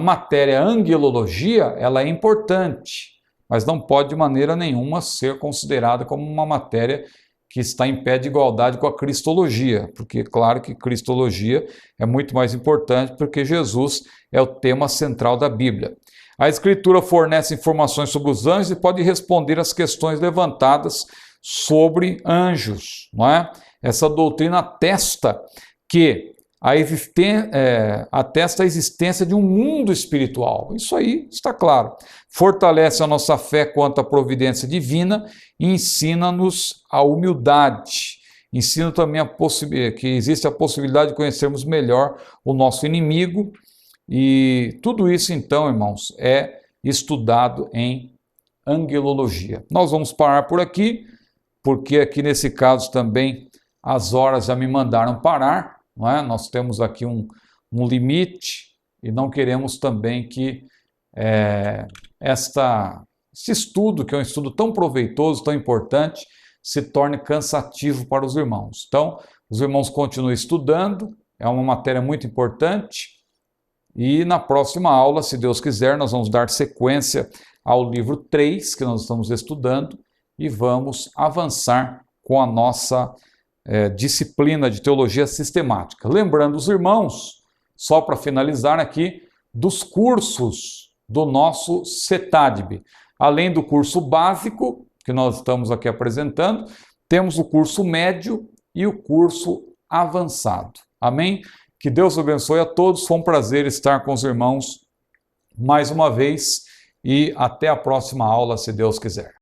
matéria angelologia ela é importante, mas não pode de maneira nenhuma ser considerada como uma matéria que está em pé de igualdade com a cristologia, porque claro que cristologia é muito mais importante porque Jesus é o tema central da Bíblia. A Escritura fornece informações sobre os anjos e pode responder às questões levantadas sobre anjos, não é? Essa doutrina atesta que atesta a existência de um mundo espiritual. Isso aí está claro. Fortalece a nossa fé quanto à providência divina e ensina-nos a humildade. Ensina também que existe a possibilidade de conhecermos melhor o nosso inimigo. E tudo isso, então, irmãos, é estudado em angelologia. Nós vamos parar por aqui, porque aqui nesse caso também as horas já me mandaram parar. Não é? Nós temos aqui um limite e não queremos também que esse estudo, que é um estudo tão proveitoso, tão importante, se torne cansativo para os irmãos. Então, os irmãos continuem estudando, é uma matéria muito importante e na próxima aula, se Deus quiser, nós vamos dar sequência ao livro 3 que nós estamos estudando e vamos avançar com a nossa disciplina de teologia sistemática. Lembrando os irmãos, só para finalizar aqui, dos cursos do nosso CETADB. Além do curso básico, que nós estamos aqui apresentando, temos o curso médio e o curso avançado. Amém? Que Deus abençoe a todos. Foi um prazer estar com os irmãos mais uma vez e até a próxima aula, se Deus quiser.